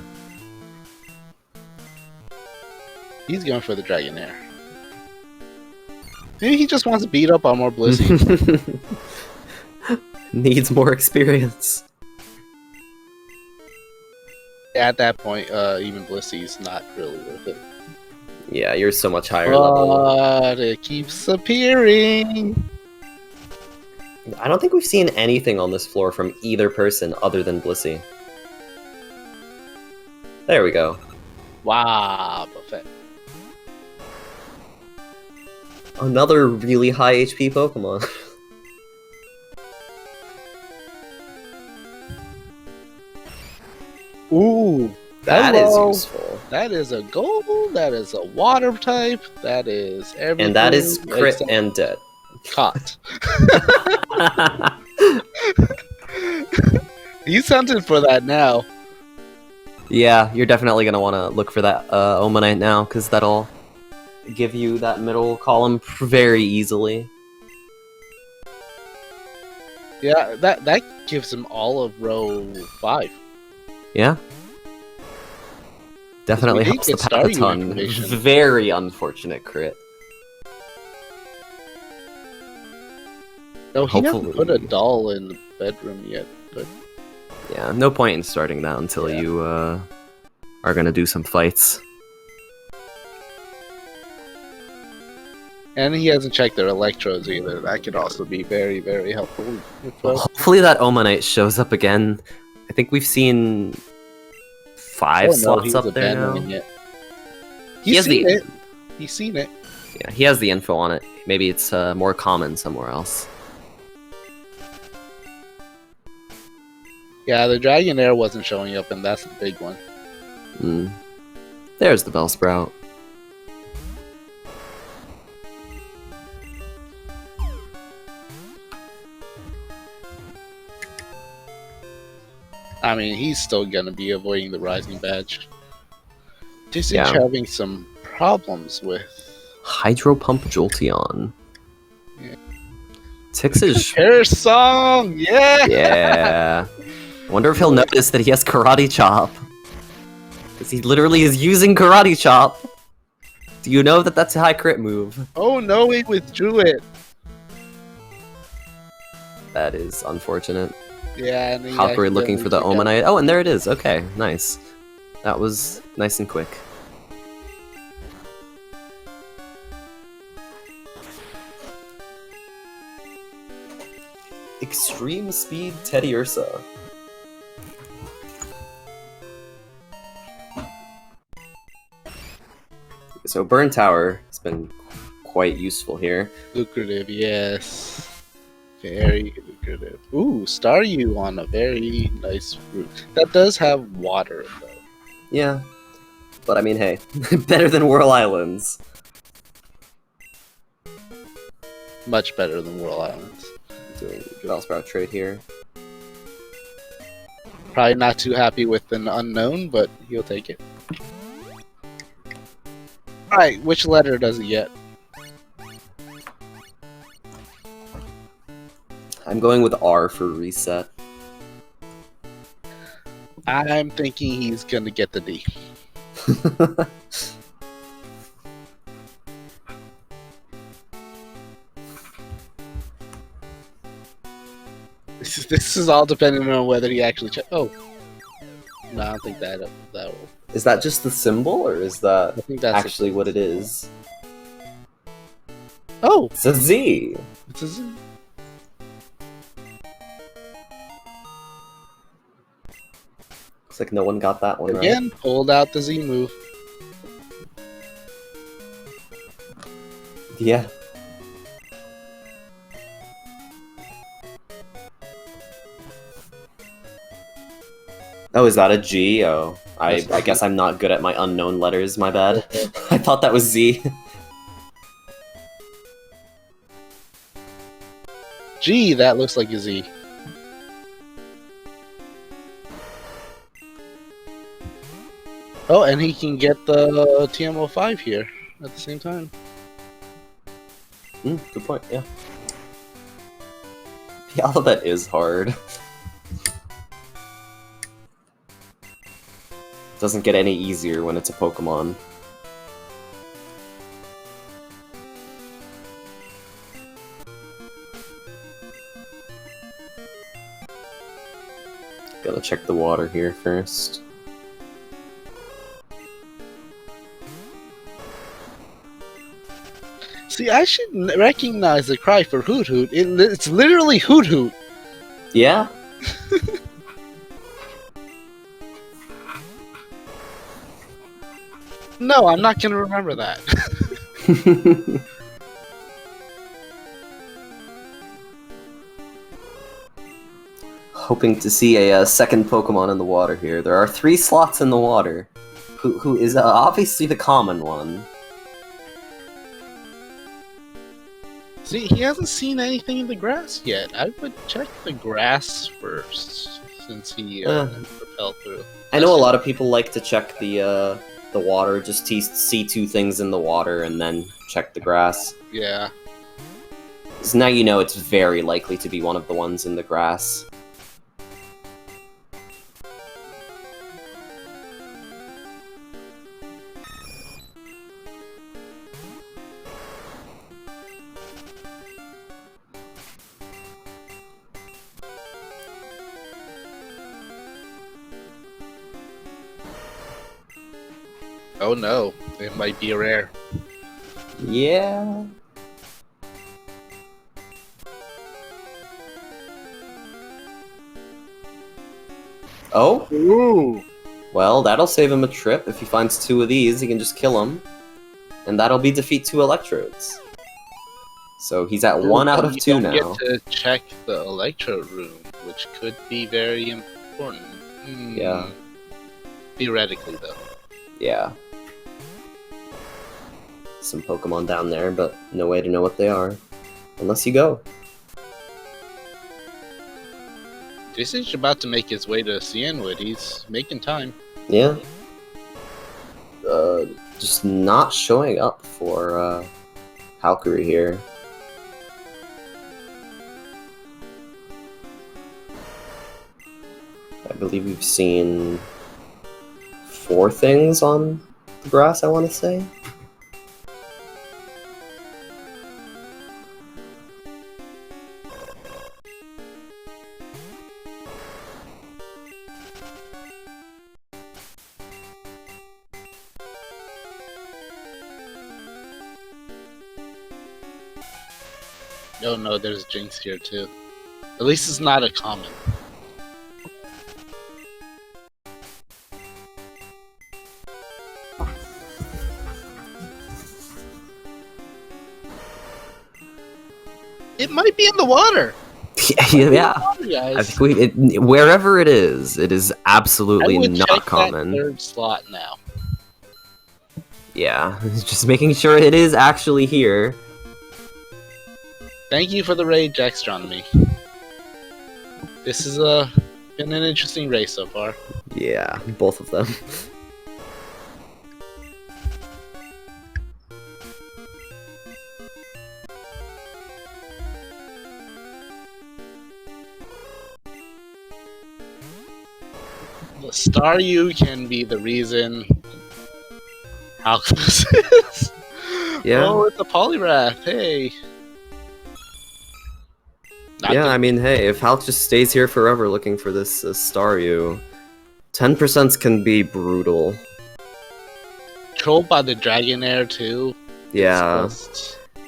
He's going for the Dragonair. Maybe he just wants to beat up on more Blissey. Needs more experience. At that point, even Blissey's not really worth it. Yeah, you're so much higher level. But it keeps appearing. I don't think we've seen anything on this floor from either person other than Blissey. There we go. Wow, buffet. Another really high HP Pokemon. Ooh, That is hello. useful. That is a gold. That is a water type. That is everything. And that is crit except and dead. caught. He's hunting for that now. Yeah, you're definitely going to want to look for that Omanite now, because that'll give you that middle column very easily. Yeah, that gives him all of row 5. Yeah. Definitely We did helps the get Staryu Pacaton. information. Very unfortunate crit. No, he hasn't Hopefully. put a doll in the bedroom yet, but Yeah, no point in starting that until Yeah. you are going to do some fights. and he hasn't checked their electrodes either. That could also be very, very helpful. Hopefully that Omanite shows up again. I think we've seen 5 slots up there now. It. He has He's seen the- it. He's seen it. Yeah, he has the info on it. Maybe it's more common somewhere else. Yeah, the Dragonair wasn't showing up, and that's the big one. There's the Bellsprout. I mean, he's still gonna be avoiding the Rising Badge. Tixij Yeah. having some problems with Hydro Pump Jolteon. Yeah. Tixij. Hair Song. Yeah. Yeah. Wonder if he'll notice that he has Karate Chop. Because he literally is using Karate Chop. Do you know that that's a high crit move? Oh no, he withdrew it. That is unfortunate. Yeah, and he Halqery looking for the accidentally Omanite. Oh, and there it is. Okay, nice. That was nice and quick. Extreme Speed Teddy Ursa. So Burn Tower has been quite useful here. lucrative, yes. Very lucrative. Ooh, Staryu on a very nice route. That does have water, though. Yeah. But I mean, hey, better than Whirl Islands. Much better than Whirl Islands. Doing Bellsprout trade here. Probably not too happy with an unknown, but he'll take it. Alright, which letter does he get? I'm going with R for reset. I'm thinking he's gonna get the D. This is all depending on whether he actually Oh. No, I don't think that will. Is that just the symbol, or is that I think that's actually what it is? Oh! It's a Z! It's a Z. Looks like no one got that one right. Again, pulled out the Z move. Yeah. Oh, is that a G? Oh, I guess I'm not good at my unknown letters, my bad. I thought that was Z. Gee, that looks like a Z. Oh, and he can get the TMO5 here at the same time. Good point, yeah. The alphabet is hard. Doesn't get any easier when it's a Pokemon. Gotta check the water here first. See, I should recognize the cry for Hoot Hoot. It's literally Hoot Hoot. Yeah? No, I'm not gonna remember that. Hoping to see a second Pokemon in the water here. There are 3 slots in the water. Who is obviously the common one. See, he hasn't seen anything in the grass yet. I would check the grass first, since he propelled through. I know a lot of people like to check the water, just to see 2 things in the water and then check the grass. Yeah. So now you know it's very likely to be one of the ones in the grass. Oh no, it might be a rare. Yeah. Oh? Ooh. Well, that'll save him a trip. If he finds 2 of these, he can just kill them. And that'll be defeat 2 electrodes. So he's at 1 out of 2 now. You don't get to check the electrode room, which could be very important. Yeah. Theoretically, though. Yeah. Some Pokemon down there, but no way to know what they are. Unless you go. Tixij about to make his way to Cianwood. He's making time. Yeah. Just not showing up for halqery here. I believe we've seen 4 things on the grass, I want to say. Oh no, there's Jinx here too. At least it's not a common. It might be in the water. Yeah. Water, I think wherever it is absolutely I would not check common. That 3rd slot now. Yeah, just making sure it is actually here. Thank you for the raid, Jackstronomy. This has been an interesting race so far. Yeah, both of them. The Staryu can be the reason how close it is. Yeah. Oh, it's a Poliwrath. Hey. Yeah, I mean, hey, if Halq just stays here forever looking for this Staryu, 10% can be brutal. Trolled by the Dragonair too. Yeah,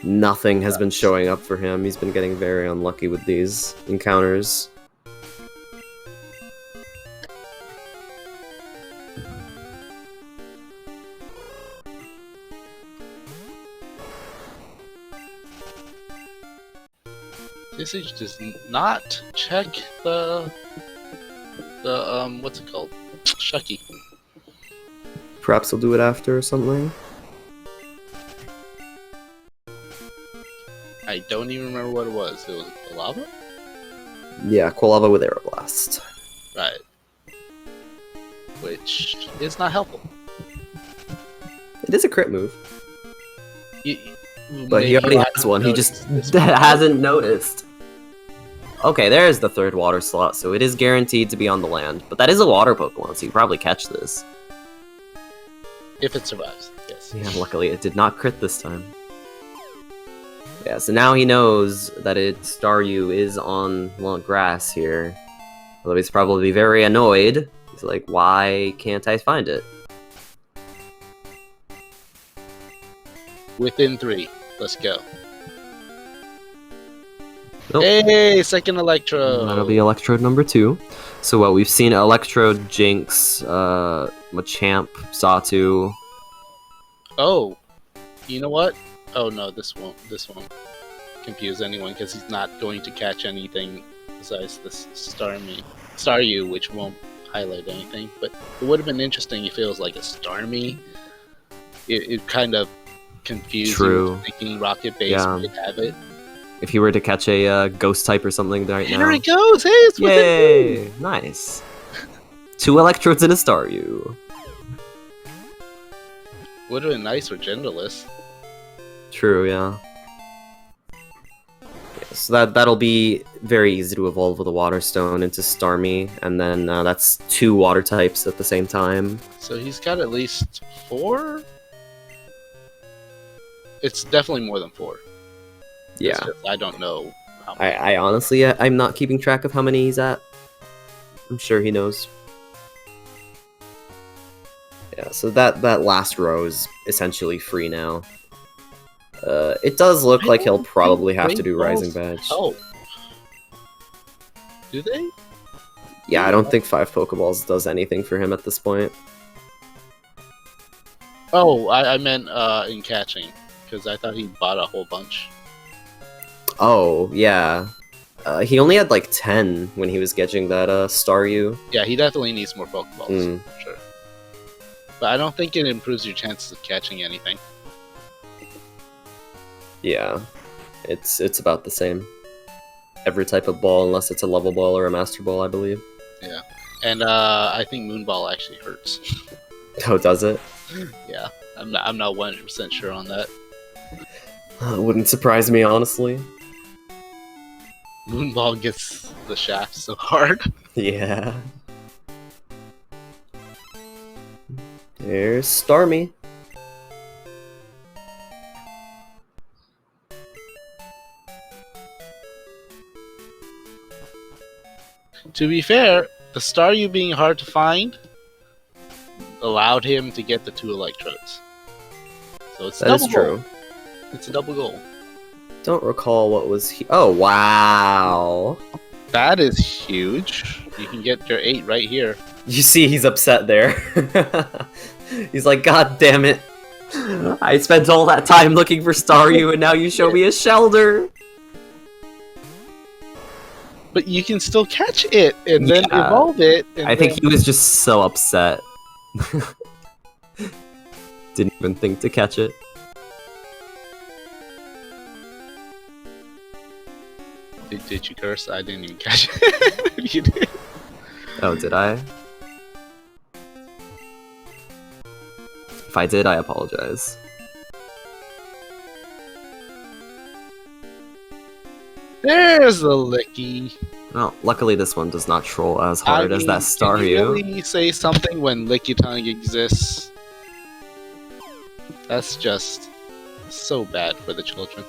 nothing has been showing up for him. He's been getting very unlucky with these encounters. Tixij does not check the what's it called? Shucky. Perhaps he'll do it after or something. I don't even remember what it was. It was lava? Yeah, Quilava with Aeroblast. Right. Which is not helpful. It is a crit move. But Maybe he already you has one, he just noticed this one. hasn't noticed. Okay, there's the 3rd water slot, so it is guaranteed to be on the land. But that is a water Pokemon, so you can probably catch this. If it survives, yes. Yeah, luckily it did not crit this time. Yeah, so now he knows that Staryu is on, well, grass here. Although he's probably very annoyed. He's like, why can't I find it? Within 3. Let's go. Nope. Hey, second Electro! That'll be Electrode number 2. So what, we've seen Electrode, Jinx, Machamp, Satu. Oh, you know what? Oh no, this won't confuse anyone because he's not going to catch anything besides this Staryu, which won't highlight anything. But it would have been interesting if it was like a Starmie. It kind of confused you into thinking Rocket Base would have it. If he were to catch a Ghost type or something right now. Here it goes! Hey, it's Yay! Nice. 2 Electrodes and a Staryu. Would have been nice with Genderless. True, yeah. So that'll be very easy to evolve with a Water Stone into Starmie, and then that's 2 Water types at the same time. So he's got at least 4? It's definitely more than 4. Yeah. I don't know how many. I honestly, I'm not keeping track of how many he's at. I'm sure he knows. Yeah, so that last row is essentially free now. It does look like he'll probably have to do Rising Badge. Oh. Do they? Yeah, I don't think 5 Pokeballs does anything for him at this point. Oh, I meant in catching, because I thought he bought a whole bunch. Oh, yeah. He only had like 10 when he was getting that Staryu. Yeah, he definitely needs more Pokeballs, for sure. But I don't think it improves your chances of catching anything. Yeah, it's about the same. Every type of ball, unless it's a level ball or a master ball, I believe. Yeah, and I think Moonball actually hurts. Oh, does it? Yeah, I'm not 100% sure on that. Wouldn't surprise me, honestly. Moonball gets the shaft so hard. Yeah. There's Starmie. To be fair, the Staryu being hard to find allowed him to get the 2 Electrodes. So it's That is true. It's a double goal. Don't recall what was oh, wow. That is huge. You can get your 8 right here. You see he's upset there. He's like, God damn it. I spent all that time looking for Staryu and now you show me a Shelter. But you can still catch it and then evolve it. And I think he was just so upset. Didn't even think to catch it. Did you curse? I didn't even catch it. You did. Oh, did I? If I did, I apologize. There's the Licky. Well, luckily this one does not troll as hard as that Staryu. Can you really say something when Lickitung exists? That's just so bad for the children.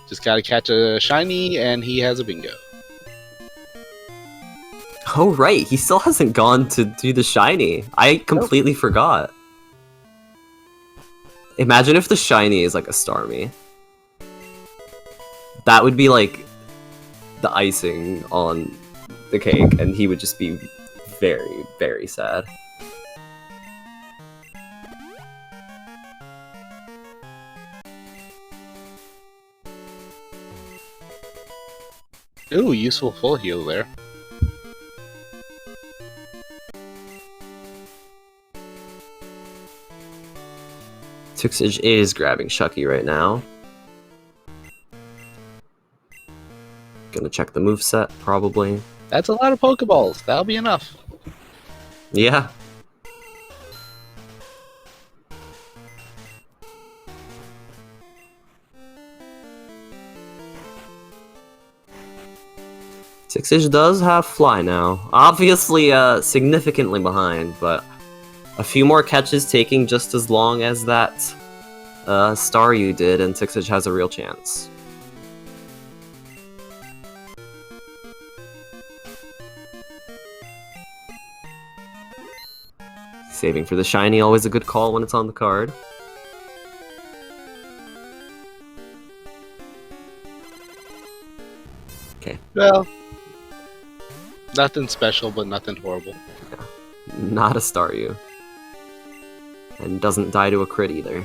Just gotta catch a shiny and he has a bingo. Oh right, he still hasn't gone to do the shiny. I completely forgot. Imagine if the shiny is like a Starmie. That would be like the icing on the cake, and he would just be very, very sad. Ooh, useful full heal there. Tixij is grabbing Shucky right now. Gonna check the moveset, probably. That's a lot of Pokeballs. That'll be enough. Yeah. Tixij does have fly now. Obviously, significantly behind, but a few more catches taking just as long as that star you did, and Tixij has a real chance. Saving for the shiny, always a good call when it's on the card. Okay. Well, nothing special, but nothing horrible. Not a star you. And doesn't die to a crit either.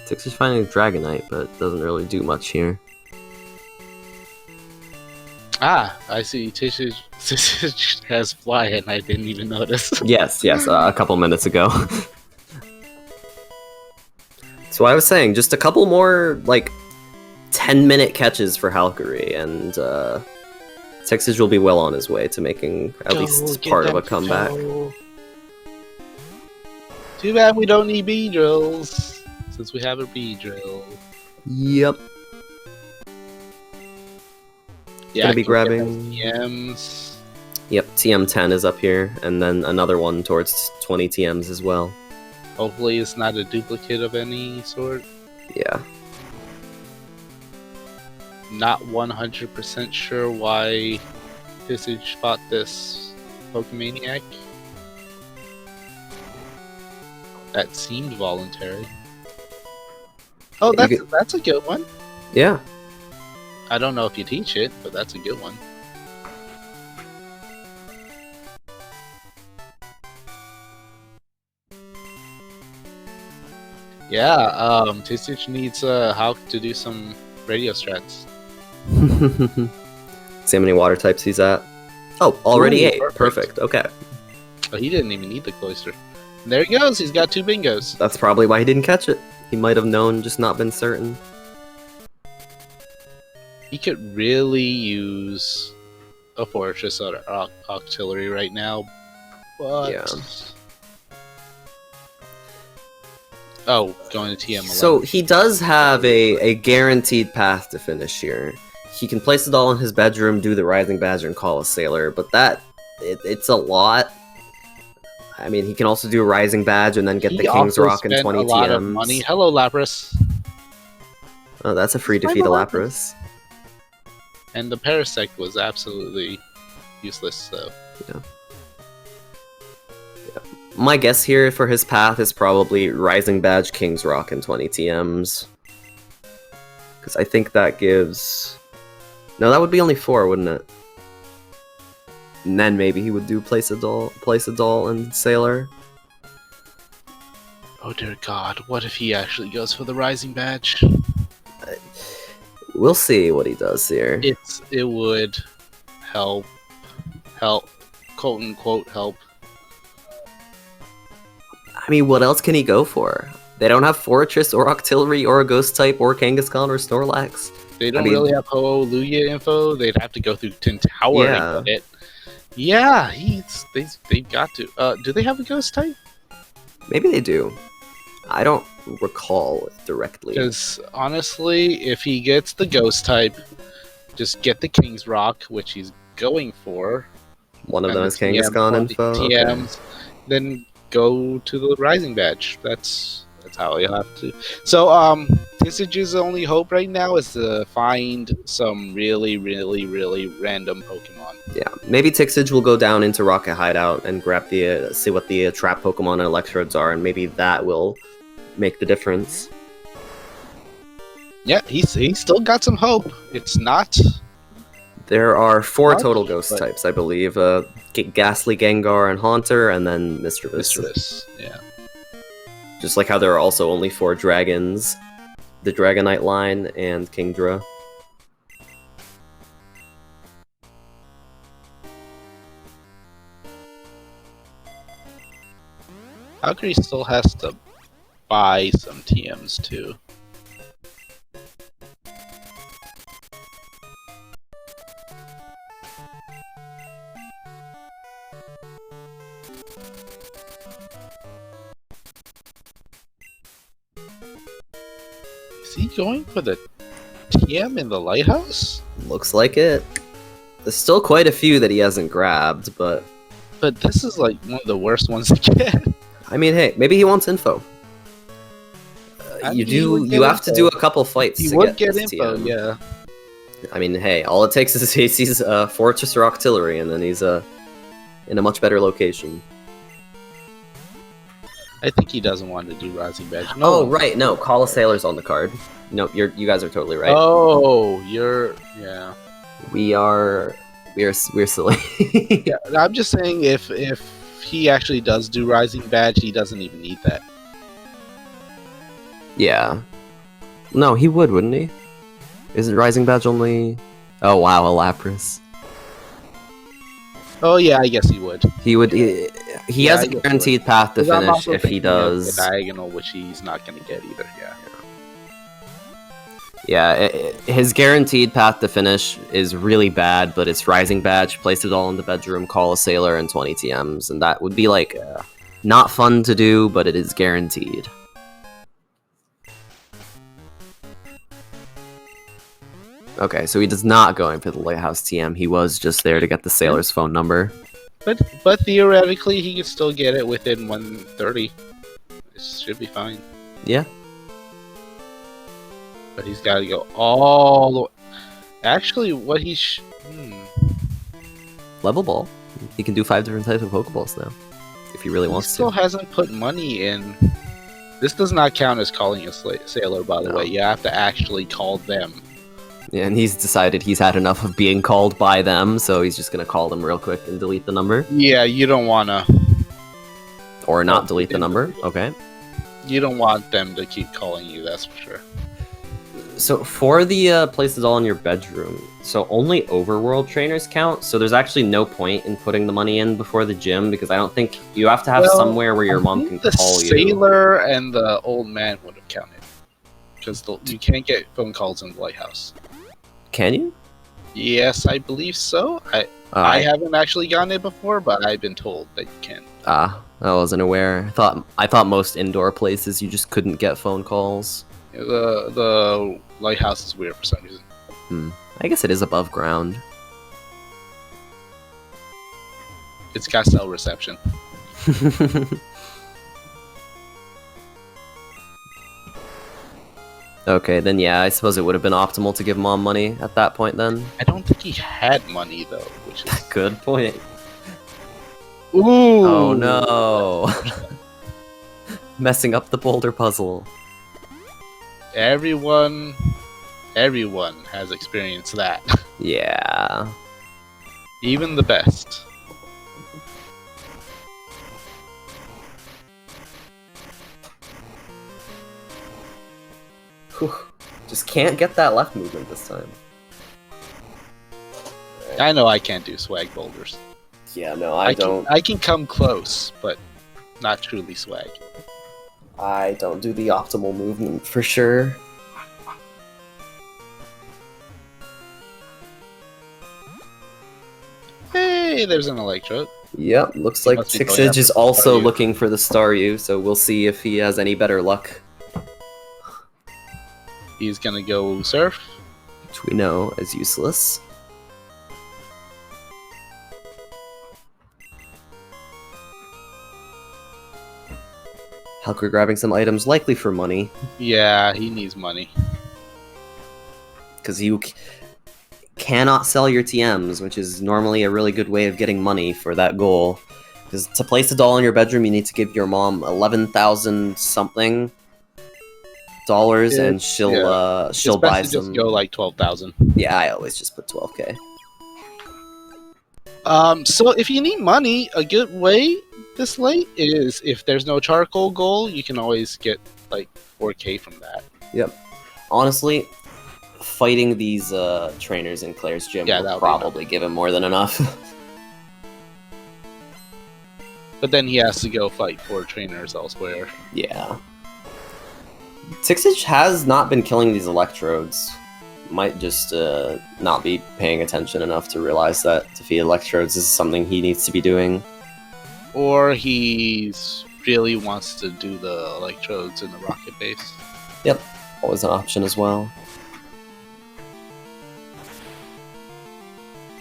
Tixij's finding a Dragonite, but doesn't really do much here. Ah, I see. Tixij has fly, and I didn't even notice. Yes, a couple minutes ago. So I was saying, just a couple more, like, 10-minute catches for halqery, and Tixij will be well on his way to making at least part of a comeback. Too bad we don't need B drills, since we have a B drill. Yep. Yeah, Gonna be grabbing TMs. Yep, TM10 is up here, and then another one towards 20 TMs as well. Hopefully it's not a duplicate of any sort. Yeah. Not 100% sure why Tixij fought this Pokemaniac. That seemed voluntary. Oh, that's a good one. Yeah. I don't know if you teach it, but that's a good one. Yeah, Tixij needs Hulk to do some radio strats. See how many water types he's at. Oh, already 8. Perfect. Okay. Oh, he didn't even need the cloister. And there he goes. He's got 2 bingos. That's probably why he didn't catch it. He might have known, just not been certain. He could really use a fortress or artillery right now, but Yeah. Oh, going to TM11. So he does have a guaranteed path to finish here. He can place it all in his bedroom, do the Rising Badger, and call a Sailor, but it's a lot. I mean, he can also do a Rising Badge and then get the King's Rock and 20 a lot TMs. of money. Hello, Lapras. Oh, that's a free defeat of Lapras. And the Parasect was absolutely useless, so... Yeah. My guess here for his path is probably Rising Badge, King's Rock, and 20 TMs. Because I think that gives... No, that would be only 4, wouldn't it? And then maybe he would do Place a Doll, and Sailor. Oh dear God, what if he actually goes for the Rising Badge? We'll see what he does here. It would help, quote unquote help. I mean, what else can he go for? They don't have Fortress or Octillery or a Ghost type or Kangaskhan or Snorlax. They don't really have Ho-Oh-Lugia info. They'd have to go through Tin Tower and get it. Yeah, they've got to. Do they have a Ghost type? Maybe they do. I don't recall directly. Because honestly, if he gets the Ghost type, just get the King's Rock, which he's going for. One of them is Kangaskhan info. TMs, okay. Then go to the Rising Badge. That's how you have to. So, Tixij's only hope right now is to find some really, really, really random Pokemon. Yeah, maybe Tixij will go down into Rocket Hideout and grab the see what the trap Pokemon and Electrodes are, and maybe that will make the difference. Yeah, he's still got some hope. It's not. There are 4 total Ghost types, I believe. Ghastly, Gengar, and Haunter, and then Mischievous. Yeah. Just like how there are also only 4 dragons, the Dragonite line, and Kingdra. halqery still has to buy some TMs too. Is he going for the TM in the lighthouse? Looks like it. There's still quite a few that he hasn't grabbed, but this is like one of the worst ones to get. I mean, hey, maybe he wants info. You have to do a couple fights. He to would get this info, TM. yeah. I mean, hey, all it takes is he sees Fortress or Artillery, and then he's in a much better location. I think he doesn't want to do Rising Badge. No. Oh, right, no, Call of Sailor's on the card. No, you guys are totally right. Oh, yeah. We're silly. Yeah, I'm just saying if he actually does do Rising Badge, he doesn't even need that. Yeah. No, he would, wouldn't he? Isn't Rising Badge only... Oh, wow, a Lapras. Oh, yeah, I guess he would. He would... He has a guaranteed path to finish if he does... The diagonal, which he's not going to get either, yeah. Yeah, his guaranteed path to finish is really bad, but it's Rising Badge, place it all in the bedroom, call a Sailor, and 20 TMs, and that would be, like, not fun to do, but it is guaranteed. Okay, so he does not go in for the Lighthouse TM, he was just there to get the Sailor's phone number. But theoretically, he could still get it within 130. It should be fine. Yeah. But he's got to go all the way. Actually, what he Level Ball. He can do 5 different types of Pokeballs now, if he really wants to. He still hasn't put money in. This does not count as calling a Sailor, by the way. You have to actually call them. Yeah, and he's decided he's had enough of being called by them, so he's just going to call them real quick and delete the number. Yeah, you don't want to. Or not delete the number, okay. You don't want them to keep calling you, that's for sure. So for the places all in your bedroom, so only overworld trainers count, so there's actually no point in putting the money in before the gym, because I don't think you have to have somewhere where your mom can call you. The Sailor and the old man would have counted, because you can't get phone calls in the lighthouse. Can you? Yes, I believe so. I haven't actually gotten it before, but I've been told that you can. I wasn't aware. I thought most indoor places you just couldn't get phone calls. The lighthouse is weird for some reason. I guess it is above ground. It's got cell reception. Okay, then yeah, I suppose it would have been optimal to give Mom money at that point then. I don't think he had money though, which is good point. Ooh! Oh no! Messing up the boulder puzzle. Everyone has experienced that. Yeah. Even the best. Whew. Just can't get that left movement this time. I know I can't do swag boulders. Yeah, no, I don't. I can come close, but not truly swag. I don't do the optimal movement for sure. Hey, there's an Electrode. Yep, looks like Tixij is also looking for the Staryu, so we'll see if he has any better luck. He's gonna go Surf. Which we know is useless. Halqery grabbing some items, likely for money. Yeah, he needs money. Because you cannot sell your TMs, which is normally a really good way of getting money for that goal. Because to place a doll in your bedroom, you need to give your mom 11,000 something dollars, and she'll buy some. Just go like 12,000. Yeah, I always just put 12k. So if you need money, a good way this late is if there's no charcoal goal, you can always get like 4k from that. Yep. Honestly, fighting these trainers in Claire's gym will probably give him more than enough. But then he has to go fight 4 trainers elsewhere. Yeah. Tixij has not been killing these electrodes. Might just not be paying attention enough to realize that defeat electrodes is something he needs to be doing. Or he really wants to do the electrodes in the rocket base. Yep, always an option as well.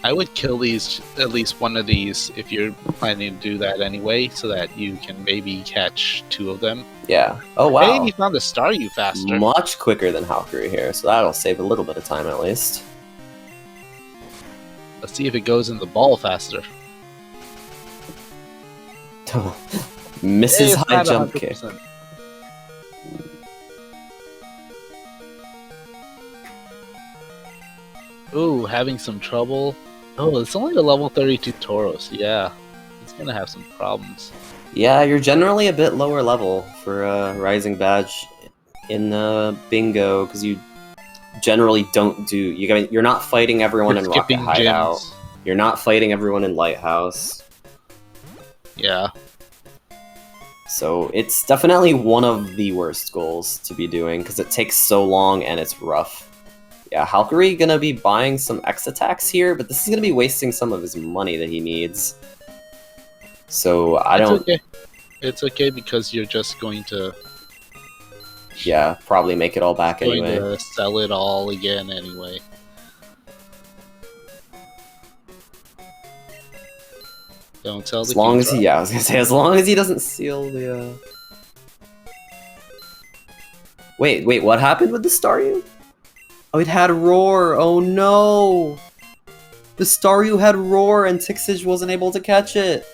I would kill these, at least one of these, if you're planning to do that anyway, so that you can maybe catch 2 of them. Yeah. Oh wow. Hey, you found the Staryu faster. Much quicker than halqery here, so that'll save a little bit of time at least. Let's see if it goes in the ball faster. Misses It's high not jump kick. 100%. Ooh, having some trouble. Oh, it's only a level 32 Tauros. Yeah, it's gonna have some problems. Yeah, you're generally a bit lower level for Rising Badge in Bingo, because you generally don't do... You're not fighting everyone in Rocket Hideout. Gyms. You're not fighting everyone in Lighthouse. Yeah. So it's definitely one of the worst goals to be doing, because it takes so long and it's rough. Yeah, halqery gonna be buying some X attacks here, but this is gonna be wasting some of his money that he needs. So I don't... Okay. It's okay because you're just going to... Yeah, probably make it all back anyway. Going to sell it all again anyway. Don't sell the As long as King he... Yeah, I was gonna say, as long as he doesn't seal the... Wait, what happened with the Staryu? Oh, it had Roar! Oh no! The Staryu had Roar and Tixij wasn't able to catch it!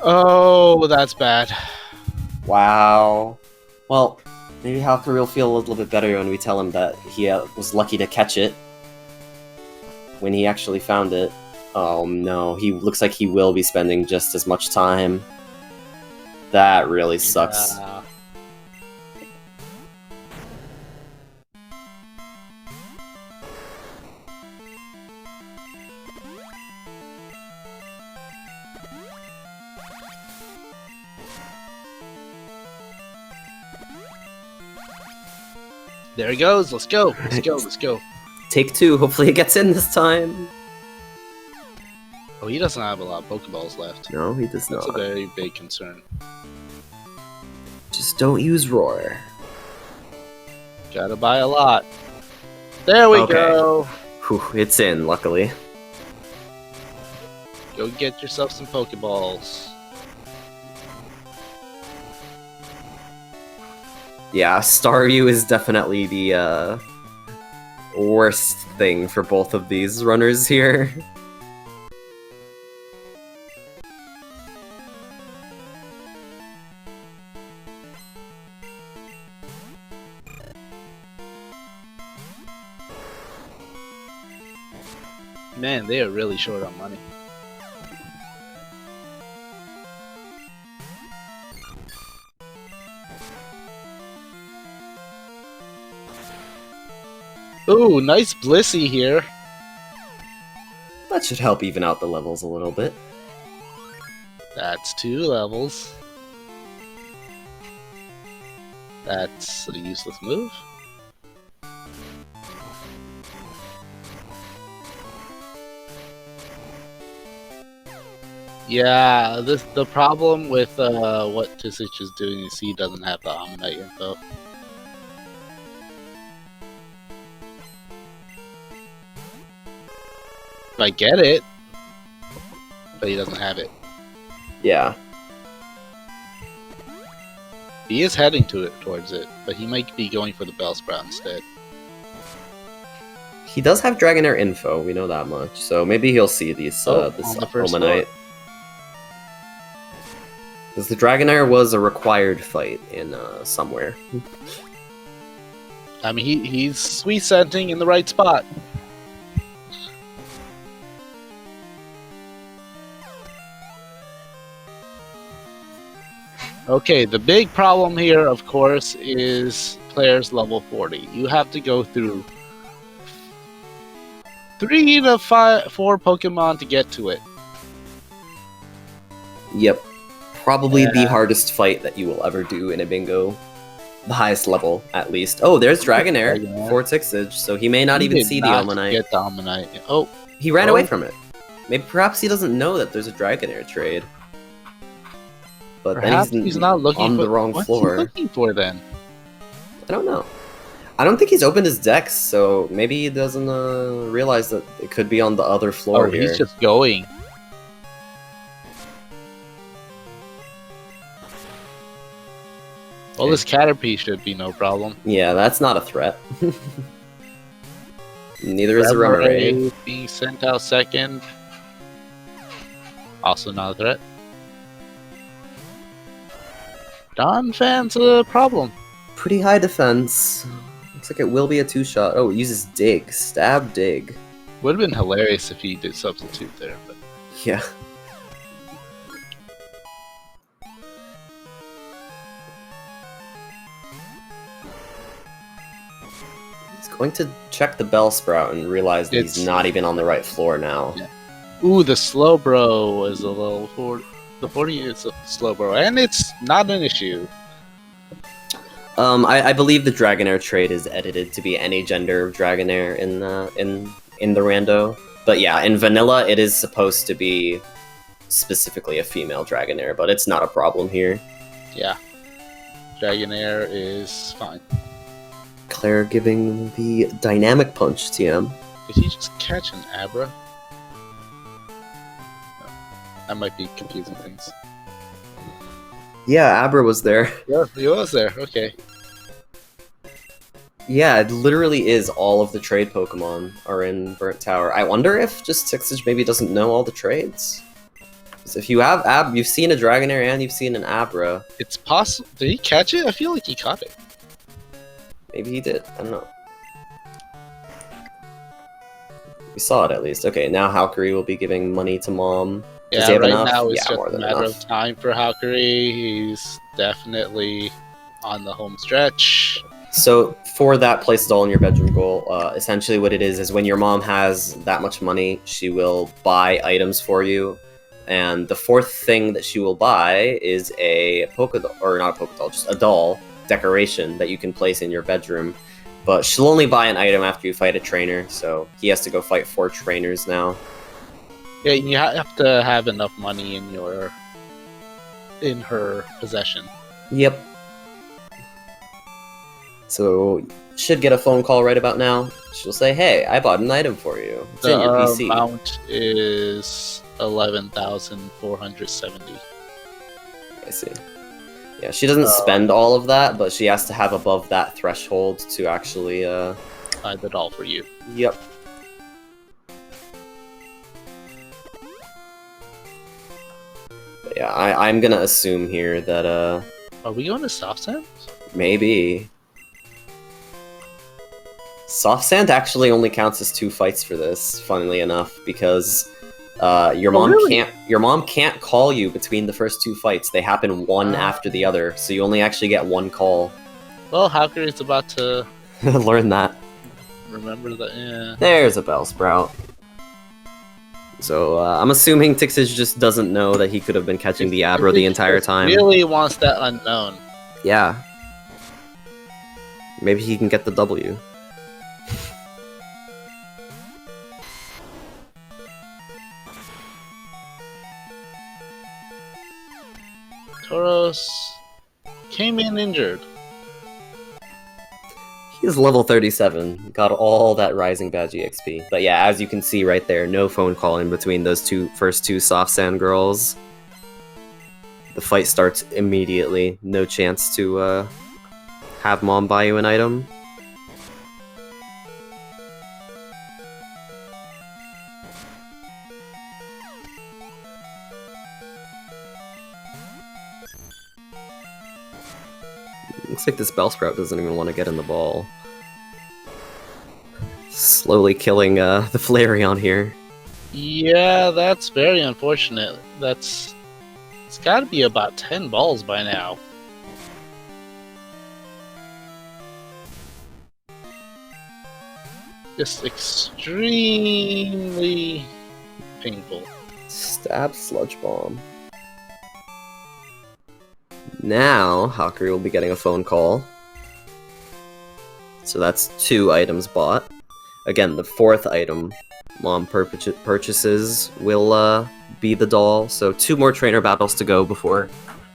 Oh, that's bad. Wow. Well, maybe halqery will feel a little bit better when we tell him that he was lucky to catch it. When he actually found it. Oh no, he looks like he will be spending just as much time. That really sucks. Yeah. There he goes. Let's go. Let's go. Let's go. Take 2. Hopefully it gets in this time. Oh, he doesn't have a lot of Pokeballs left. No, he does That's not. a very big concern. Just don't use Roar. Gotta buy a lot. There we Okay. go. Whew, it's in, luckily. Go get yourself some Pokeballs. Yeah, Staryu is definitely the worst thing for both of these runners here. Man, they are really short on money. Ooh, nice Blissey here. That should help even out the levels a little bit. That's 2 levels. That's a useless move. Yeah, the problem with what Tixij is doing is he doesn't have the Omnite info. I get it, but he doesn't have it. Yeah. He is heading towards it, but he might be going for the Bellsprout instead. He does have Dragonair info, we know that much, so maybe he'll see these, this on the first Omanite. Because the Dragonair was a required fight in somewhere. I mean, he's sweet scenting in the right spot. Okay, the big problem here, of course, is players level 40. You have to go through 3 to 4 Pokemon to get to it. Yep. Probably the Yeah. hardest fight that you will ever do in a bingo. The highest level, at least. Oh, there's Dragonair Yeah. for Tixij, so he may not He even did see not the Omanite. Get the Omanite. Oh, He ran Oh. away from it. Maybe perhaps he doesn't know that there's a Dragonair trade. but Perhaps then he's not looking on for the wrong what's floor. he looking for then? I don't know. I don't think he's opened his decks, so maybe he doesn't realize that it could be on the other floor here. He's just going. Well, this Caterpie should be no problem. Yeah, that's not a threat. Neither is the Remoraid. Being sent out second. Also not a threat. Donphan's a problem. Pretty high defense. Looks like it will be a 2-shot. Oh, it uses dig. Stab, dig. Would have been hilarious if he did substitute there, but Yeah. He's going to check the Bellsprout and realize that he's not even on the right floor now. Yeah. Ooh, the Slowbro is a little the 40 is a Slowbro, and it's not an issue. I believe the Dragonair trait is edited to be any gender of Dragonair in the Rando. But yeah, in vanilla it is supposed to be specifically a female Dragonair, but it's not a problem here. Yeah. Dragonair is fine. Claire giving the Dynamic Punch TM. Did he just catch an Abra? No. That might be confusing things. Yeah, Abra was there. Yeah, he was there. Okay. Yeah, it literally is all of the trade Pokemon are in Burnt Tower. I wonder if just Tixij maybe doesn't know all the trades? Because if you have you've seen a Dragonair and you've seen an Abra. It's possible. Did he catch it? I feel like he caught it. Maybe he did. I don't know. We saw it at least. Okay, now halqery will be giving money to Mom. Does he have right enough? now it's Yeah, just a matter of time for halqery. He's definitely on the home stretch. So for that place it all in your bedroom goal, essentially what it is when your mom has that much money, she will buy items for you. And the fourth thing that she will buy is a Pokédoll, or not a Pokédoll, just a doll decoration that you can place in your bedroom. But she'll only buy an item after you fight a trainer, so he has to go fight 4 trainers now. Yeah, you have to have enough money in her possession. Yep. So, should get a phone call right about now. She'll say, hey, I bought an item for you. It's in your PC. The amount is 11,470. I see. Yeah, she doesn't spend all of that, but she has to have above that threshold to actually, buy the doll for you. Yep. But yeah, I'm gonna assume here that, Are we going to Soft Sands? maybe. Soft Sand actually only counts as 2 fights for this, funnily enough, because your mom can't call you between the first 2 fights. They happen one after the other, so you only actually get 1 call. Well, halqery's about to Learn that. remember that. Yeah. There's a Bellsprout. So I'm assuming Tixij just doesn't know that he could have been catching the Abra the entire time. Really wants that unknown. Yeah. Maybe he can get the W. Tauros came in injured. He's level 37, got all that Rising Badge EXP. But yeah, as you can see right there, no phone call in between those first two Soft Sand girls. The fight starts immediately, no chance to have Mom buy you an item. Looks like this Bellsprout doesn't even want to get in the ball. Slowly killing the Flareon here. Yeah, that's very unfortunate. It's got to be about 10 balls by now. Just extremely painful. Stab Sludge Bomb. Now, halqery will be getting a phone call. So that's 2 items bought. Again, the 4th item Mom purchases will be the doll. So 2 more trainer battles to go before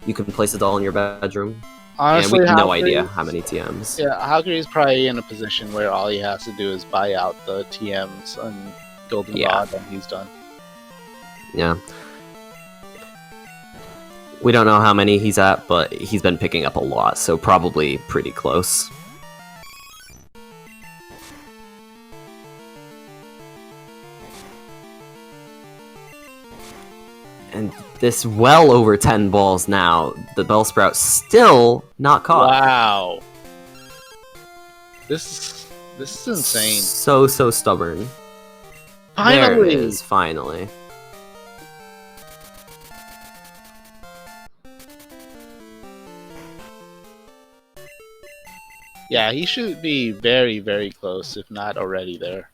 You can place a doll in your bedroom. Honestly, and we have no halqery- idea how many TMs. Yeah, halqery is probably in a position where all he has to do is buy out the TMs and Golden Rod, and he's done. Yeah. We don't know how many he's at, but he's been picking up a lot, so probably pretty close. And this well over 10 balls now. The Bellsprout still not caught. Wow. This is insane. So stubborn. Finally! There it is, finally. Yeah, he should be very, very close, if not already there.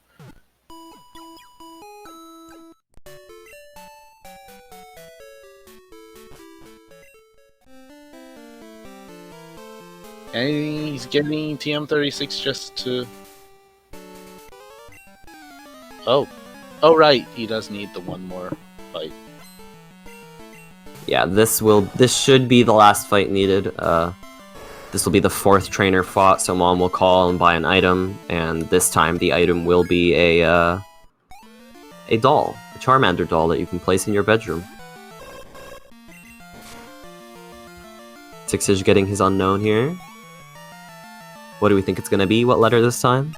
And he's getting TM36 just to... Oh. Oh, right. He does need the one more fight. Yeah, this should be the last fight needed. This will be the 4th trainer fought, so Mom will call and buy an item, and this time the item will be a doll, a Charmander doll that you can place in your bedroom. Tixij getting his unknown here. What do we think it's gonna be? What letter this time?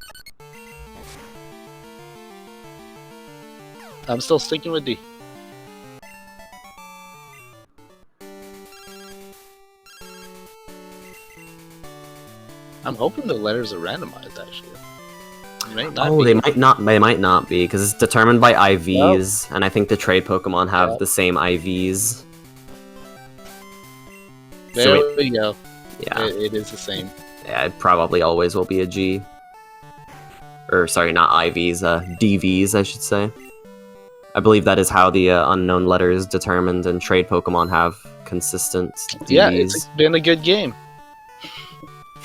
I'm still sticking with D. I'm hoping the letters are randomized, actually. They might not be, because it's determined by IVs, and I think the trade Pokemon have the same IVs. There we go. Yeah. It is the same. Yeah, it probably always will be a G. Or, sorry, not IVs, DVs, I should say. I believe that is how the unknown letter is determined, and trade Pokemon have consistent DVs. Yeah, it's been a good game.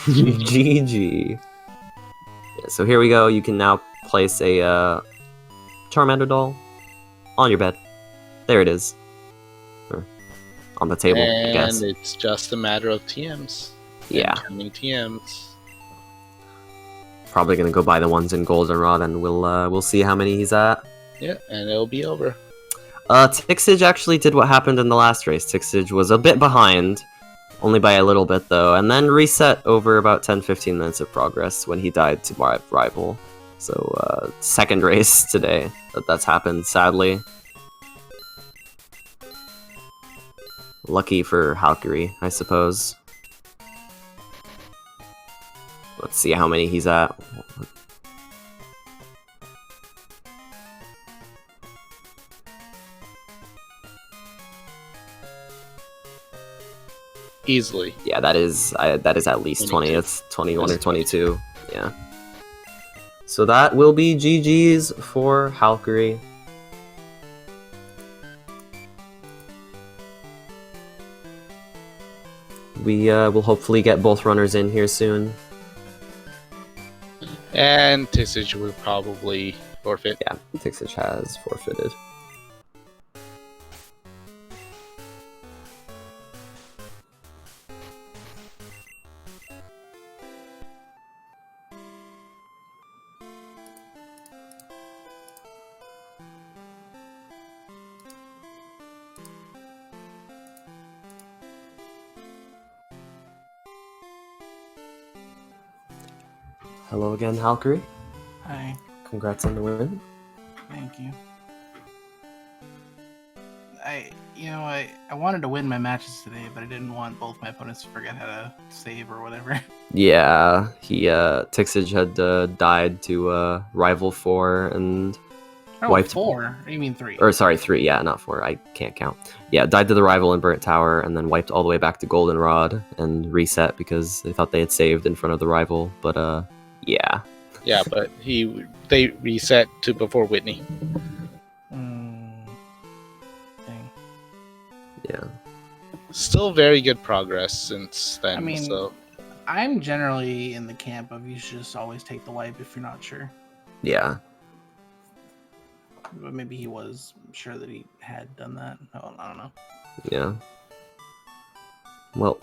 GG. Yeah, so here we go. You can now place a Charmander doll on your bed. There it is. Or on the table, I guess. And it's just a matter of TMs. Yeah. Counting TMs. Probably gonna go buy the ones in Goldenrod, and we'll see how many he's at. Yeah, and it'll be over. Tixij actually did what happened in the last race. Tixij was a bit behind, only by a little bit though, and then reset over about 10-15 minutes of progress when he died to my rival. So, second race today that's happened, sadly. Lucky for halqery, I suppose. Let's see how many he's at. Easily. Yeah, that is at least 20. It's 21 or 22. Yeah. So that will be GG's for halqery. We will hopefully get both runners in here soon. And Tixij will probably forfeit. Yeah, Tixij has forfeited. Hello again, halqery. Hi. Congrats on the win. Thank you. I wanted to win my matches today, but I didn't want both my opponents to forget how to save or whatever. Yeah, Tixij had died to Rival 4 and wiped 4? You mean 3? Or sorry, 3. Yeah, not 4. I can't count. Yeah, died to the Rival in Burnt Tower and then wiped all the way back to Goldenrod and reset because they thought they had saved in front of the Rival. But yeah. Yeah, but they reset to before Whitney. Dang. Yeah. Still very good progress since then. I mean, so I'm generally in the camp of you should just always take the wipe if you're not sure. Yeah. But maybe he was sure that he had done that. Oh, I don't know. Yeah. Well,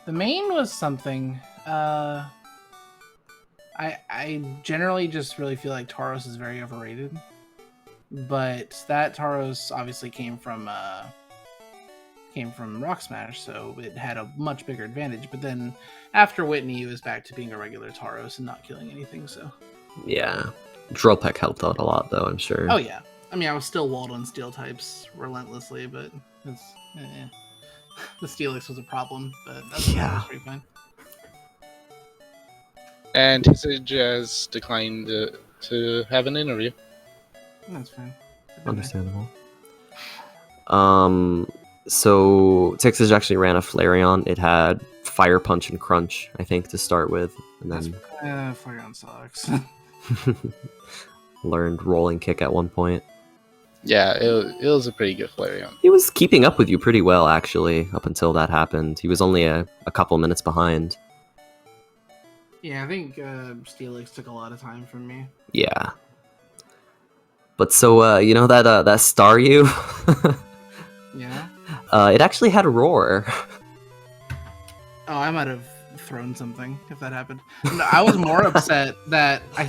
The main was something. I generally just really feel like Tauros is very overrated, but that Tauros obviously came from Rock Smash, so it had a much bigger advantage. But then after Whitney, it was back to being a regular Tauros and not killing anything. So yeah. Drilpec helped out a lot, though, I'm sure. oh yeah, I mean I was still walled on steel types relentlessly, but it's, the Steelix was a problem. But that was pretty fine. And Tixij has declined to have an interview. That's fine. Understandable. So Tixij actually ran a Flareon. It had Fire Punch and Crunch, I think, to start with, and then Flareon sucks. learned Rolling Kick at one point. Yeah, it was a pretty good Flareon. He was keeping up with you pretty well, actually, up until that happened. He was only a couple minutes behind. Yeah, I think Steelix took a lot of time from me. Yeah. But so, you know that Staryu? Yeah? It actually had a roar. Oh, I might have thrown something if that happened. No, I was more upset that I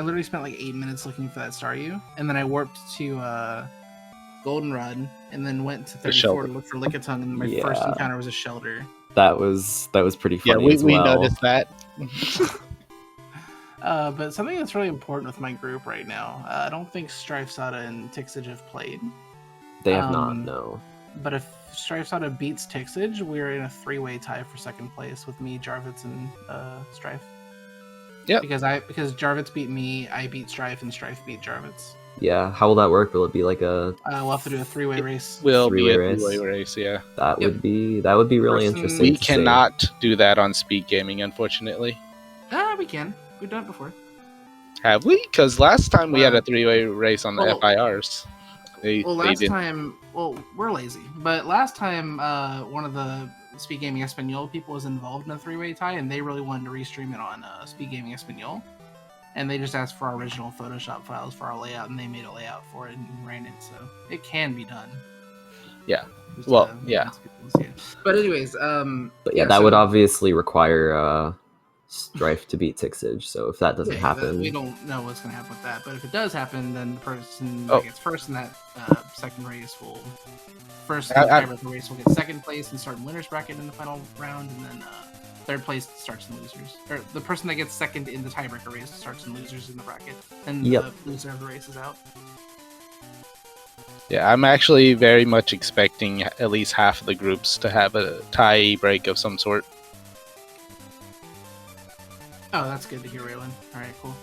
literally spent like 8 minutes looking for that Staryu, and then I warped to Goldenrod, and then went to 34 to look for Lickitung, and my first encounter was a Shelter. That was pretty funny as well. We noticed that. But something that's really important with my group right now, I don't think Strife Sada and Tixij have played. They have not, no. But if Strife Sada beats Tixij, we're in a 3-way tie for second place with me, Jarvitz, and Strife. Yeah. Because Jarvitz beat me, I beat Strife, and Strife beat Jarvitz. Yeah, how will that work? Will it be like a? We'll have to do a 3-way race. Will be a 3-way race, yeah. That would be really interesting. We cannot do that on SpeedGaming, unfortunately. We can. We've done it before. Have we? Because last time we had a 3-way race on the FIRs. We're lazy. But last time, one of the SpeedGaming Espanol people was involved in a 3-way tie, and they really wanted to restream it on SpeedGaming Espanol. And they just asked for our original Photoshop files for our layout, and they made a layout for it and ran it, so it can be done. Yeah. Just, yeah. But anyways, that would obviously require Strife to beat Tixij. So if that doesn't happen, we don't know what's going to happen with that. But if it does happen, then the person that gets first in that second race will tiebreaker race will get second place and start in winners bracket in the final round, and then third place starts in losers. Or the person that gets second in the tiebreaker race starts in losers in the bracket, and the loser of the race is out. Yeah, I'm actually very much expecting at least half of the groups to have a tie break of some sort. Oh, that's good to hear, Raylan. All right, cool.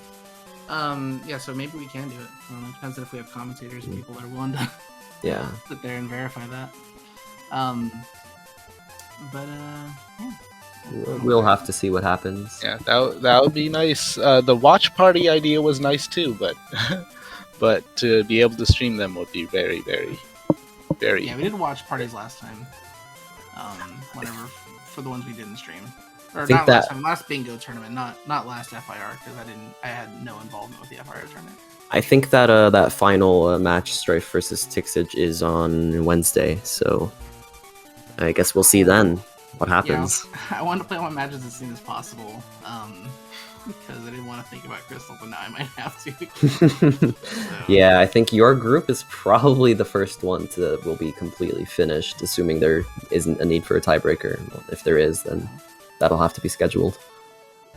So maybe we can do it. It depends on if we have commentators and people that are willing to sit there and verify that. We'll have to see what happens. Yeah, that would be nice. The watch party idea was nice too, but but to be able to stream them would be very, very, very. Yeah, we did watch parties last time. Whatever, for the ones we didn't stream. Or not last time, last bingo tournament, not last FIR, because I had no involvement with the FIR tournament. I think that that final match, Strife versus Tixij, is on Wednesday, so I guess we'll see then what happens. Yeah, I wanted to play all my matches as soon as possible, because I didn't want to think about Crystal, but now I might have to. Yeah, I think your group is probably the first one will be completely finished, assuming there isn't a need for a tiebreaker. Well, if there is, then that'll have to be scheduled.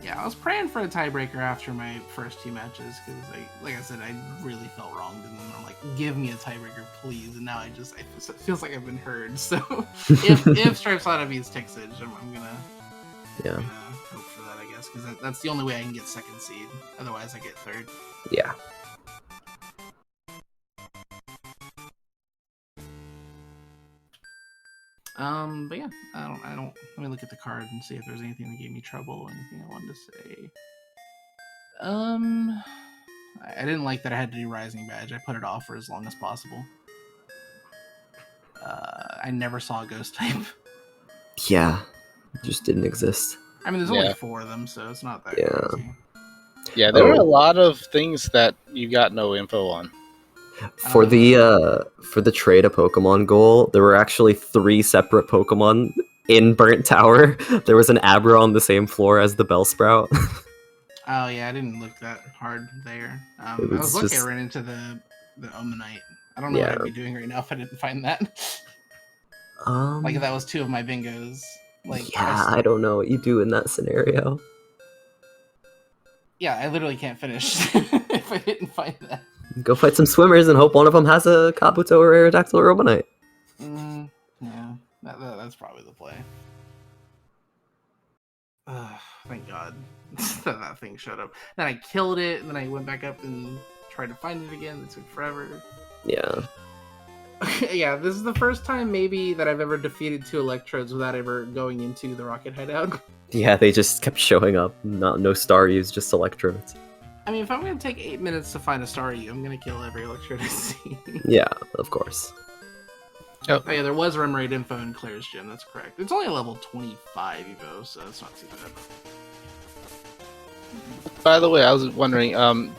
Yeah, I was praying for a tiebreaker after my first 2 matches, because like I said, I really felt wronged, and then I'm like, give me a tiebreaker, please. And now it feels like I've been heard. So if Stripe Sada beats Tixij, I'm gonna hope for that, I guess, because that's the only way I can get second seed. Otherwise, I get third. Yeah. But yeah, I don't. Let me look at the card and see if there's anything that gave me trouble or anything I wanted to say. I didn't like that I had to do Rising Badge. I put it off for as long as possible. I never saw a Ghost type. Yeah, it just didn't exist. I mean, there's only 4 of them, so it's not that crazy. Yeah, there were a lot of things that you got no info on. For the trade a Pokemon goal, there were actually 3 separate Pokemon in Burnt Tower. There was an Abra on the same floor as the Bellsprout. Oh yeah, I didn't look that hard there. I It was was lucky just- I ran into the Omanite. I don't know what Yeah. I'd be doing right now if I didn't find that. Like if that was 2 of my bingos. Like yeah, I don't know what you do in that scenario. yeah, I literally can't finish if I didn't find that. Go fight some swimmers and hope one of them has a Kabuto or Aerodactyl or Obanite. Yeah, that's probably the play. Thank God that thing showed up. Then I killed it, and then I went back up and tried to find it again. It took forever. Yeah. Yeah, this is the first time maybe that I've ever defeated 2 Electrodes without ever going into the Rocket Hideout. Yeah, they just kept showing up. No star use, just Electrodes. I mean, if I'm going to take 8 minutes to find a Staryu, I'm going to kill every Electrode I see. Yeah, of course. Oh yeah, there was Remoraid info in Claire's gym, that's correct. It's only a level 25 Evo, so it's not too bad. By the way, I was wondering,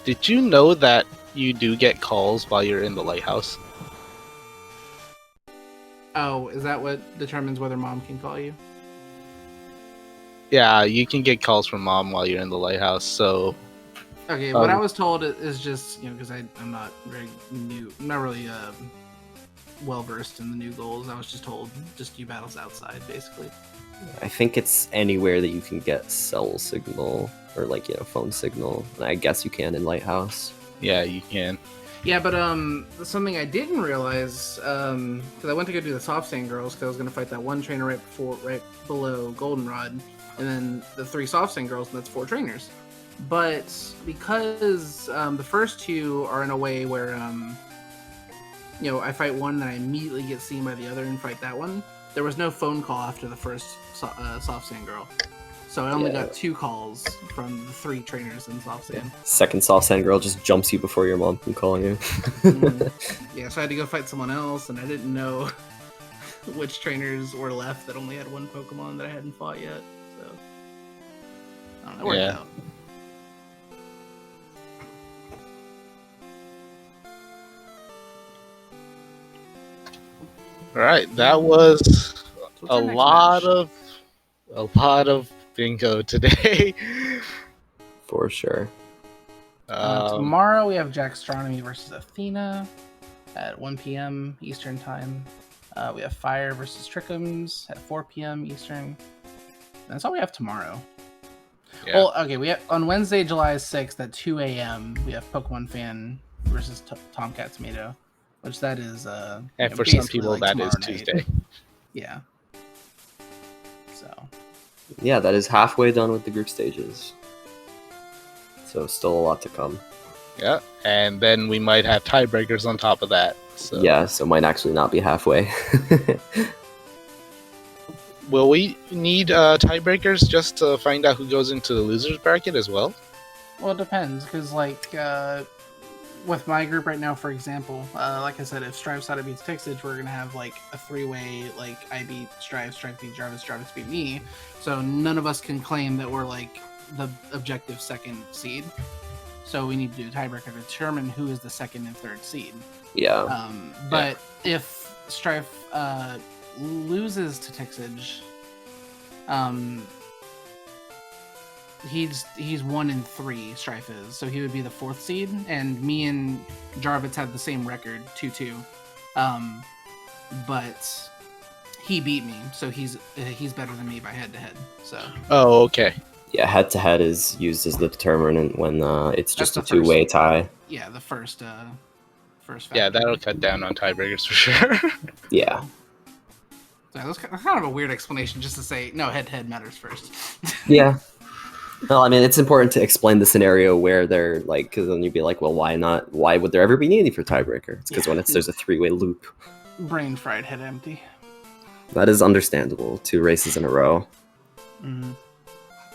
did you know that you do get calls while you're in the lighthouse? Oh, is that what determines whether mom can call you? Yeah, you can get calls from mom while you're in the lighthouse, so... Okay, what I was told is just, because I'm not very new, I'm not really well versed in the new goals. I was just told just do battles outside, basically. I think it's anywhere that you can get cell signal or phone signal. I guess you can in Lighthouse. Yeah, you can. Yeah, but something I didn't realize, because I went to go do the Soft Sand Girls, because I was going to fight that one trainer right below Goldenrod, and then the 3 Soft Sand Girls, and that's 4 trainers. But because the first 2 are in a way where, I fight one, then I immediately get seen by the other and fight that one, there was no phone call after the first Soft Sand Girl. So I only got 2 calls from the 3 trainers in Soft Sand. Second Soft Sand Girl just jumps you before your mom can call you. Yeah, so I had to go fight someone else, and I didn't know which trainers were left that only had 1 Pokemon that I hadn't fought yet. So I don't know, it worked out. Alright, that was What's a our next lot match? of bingo today. For sure. Tomorrow we have Jackstronomy versus Athena at 1 p.m. Eastern Time. We have Fire versus Trickums at 4 p.m. Eastern. That's all we have tomorrow. Yeah. Well, okay, we have on Wednesday, July 6th at 2 a.m. we have Pokemon Fan versus Tomcat Tomato, which that is and for some people like that is tomorrow night. Tuesday. Yeah. So. Yeah, that is halfway done with the group stages. So still a lot to come. Yeah, and then we might have tiebreakers on top of that. So. Yeah, so it might actually not be halfway. Will we need tiebreakers just to find out who goes into the losers bracket as well? Well, it depends, because with my group right now, for example, like I said, if Strive Sada beats Tixij, we're gonna have a 3-way, I beat Strive, Strive beat Jarvis, Jarvis beat me. So none of us can claim that we're the objective 2nd seed. So we need to do a tiebreaker to determine who is the 2nd and 3rd seed. Yeah. But if Strife loses to Tixij, he's 1 and 3. Strife is, so he would be the 4th seed, and me and Jarvis have the same record, 2-2. But he beat me, so he's better than me by head to head. So. Oh, okay. Yeah, head to head is used as the determinant when it's just That's a 2-way tie. Yeah, the first Yeah, factor. that'll cut down on tiebreakers for sure. Yeah. So that's kind of a weird explanation just to say no, head to head matters first. Yeah. Well, I mean, it's important to explain the scenario where they're because then you'd be like, well, why not? Why would there ever be need for tiebreaker? It's because when there's a 3-way loop. Brain fried, head empty. That is understandable. 2 races in a row. Mm-hmm.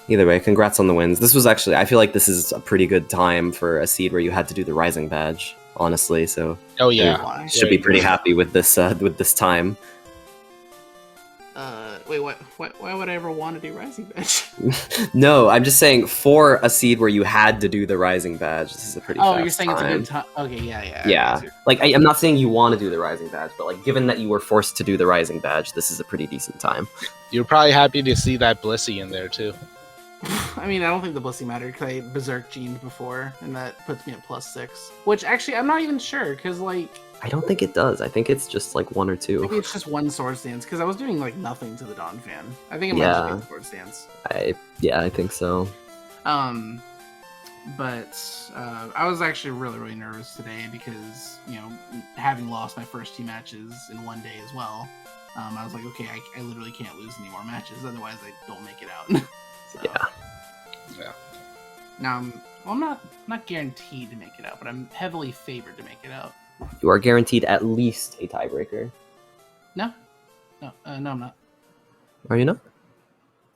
Either way, congrats on the wins. This was actually, I feel like this is a pretty good time for a seed where you had to do the Rising Badge, honestly. So Oh yeah, should be pretty happy with this time. Wait, what? Why would I ever want to do Rising Badge? No, I'm just saying for a seed where you had to do the Rising Badge, this is a pretty Oh, fast you're saying time. it's a good time. Okay, yeah. Yeah, like I'm not saying you want to do the Rising Badge, but like given that you were forced to do the Rising Badge, this is a pretty decent time. You're probably happy to see that Blissey in there too. I mean, I don't think the Blissey mattered because I Berserk Gened before, and that puts me at +6. Which actually, I'm not even sure because like I don't think it does. I think it's just like 1 or 2. maybe it's just one Swords Dance because I was doing like nothing to the Dawn fan. I think it might just be Swords Dance. I think so. But I was actually really nervous today because having lost my first 2 matches in one day as well, I was like, okay, I literally can't lose any more matches, otherwise I don't make it out. So, Yeah. now I'm not guaranteed to make it out, but I'm heavily favored to make it out. You are guaranteed at least a tiebreaker. No, I'm not. Are you not?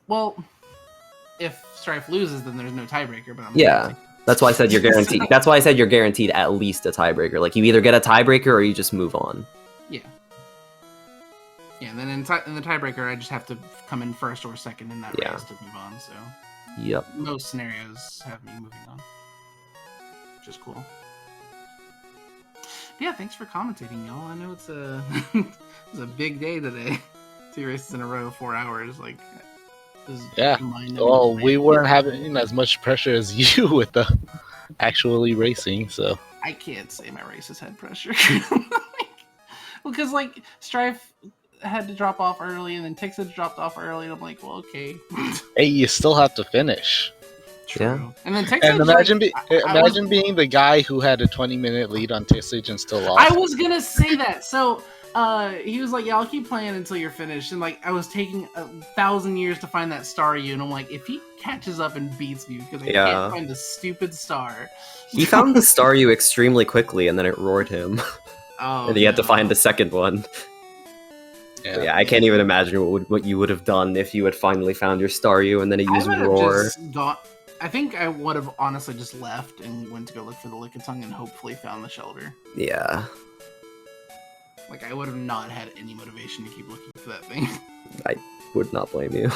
Well, if Strife loses, then there's no tiebreaker. But Yeah, that's why I said you're guaranteed. That's why I said you're guaranteed at least a tiebreaker. Like you either get a tiebreaker or you just move on. Yeah. Yeah, and then in the tiebreaker, I just have to come in first or second in that race to move on. So. Yep. Most scenarios have me moving on, which is cool. Yeah, thanks for commentating, y'all. I know it's a it's a big day today. 2 races in a row, 4 hours. Like, yeah. Well, we weren't having as much pressure as you with the actually racing, so I can't say my races had pressure. Because like Strife had to drop off early, and then Tixij dropped off early, and I'm like, well, okay. Hey, you still have to finish. True. Yeah. And then Tixij, And imagine, imagine being the guy who had a 20-minute lead on Tixij and still lost. I was gonna say that. So he was like, yeah, I'll keep playing until you're finished. And like I was taking 1,000 years to find that star you, and I'm like, if he catches up and beats me because I can't find the stupid star. He found the star you extremely quickly, and then it roared him. Oh, and he had to find the second one. Yeah, I can't even imagine what you would have done if you had finally found your Staryu and then it used Roar. I think I would have honestly just left and went to go look for the Lickitung and hopefully found the shelter. Yeah. Like, I would have not had any motivation to keep looking for that thing. I would not blame you.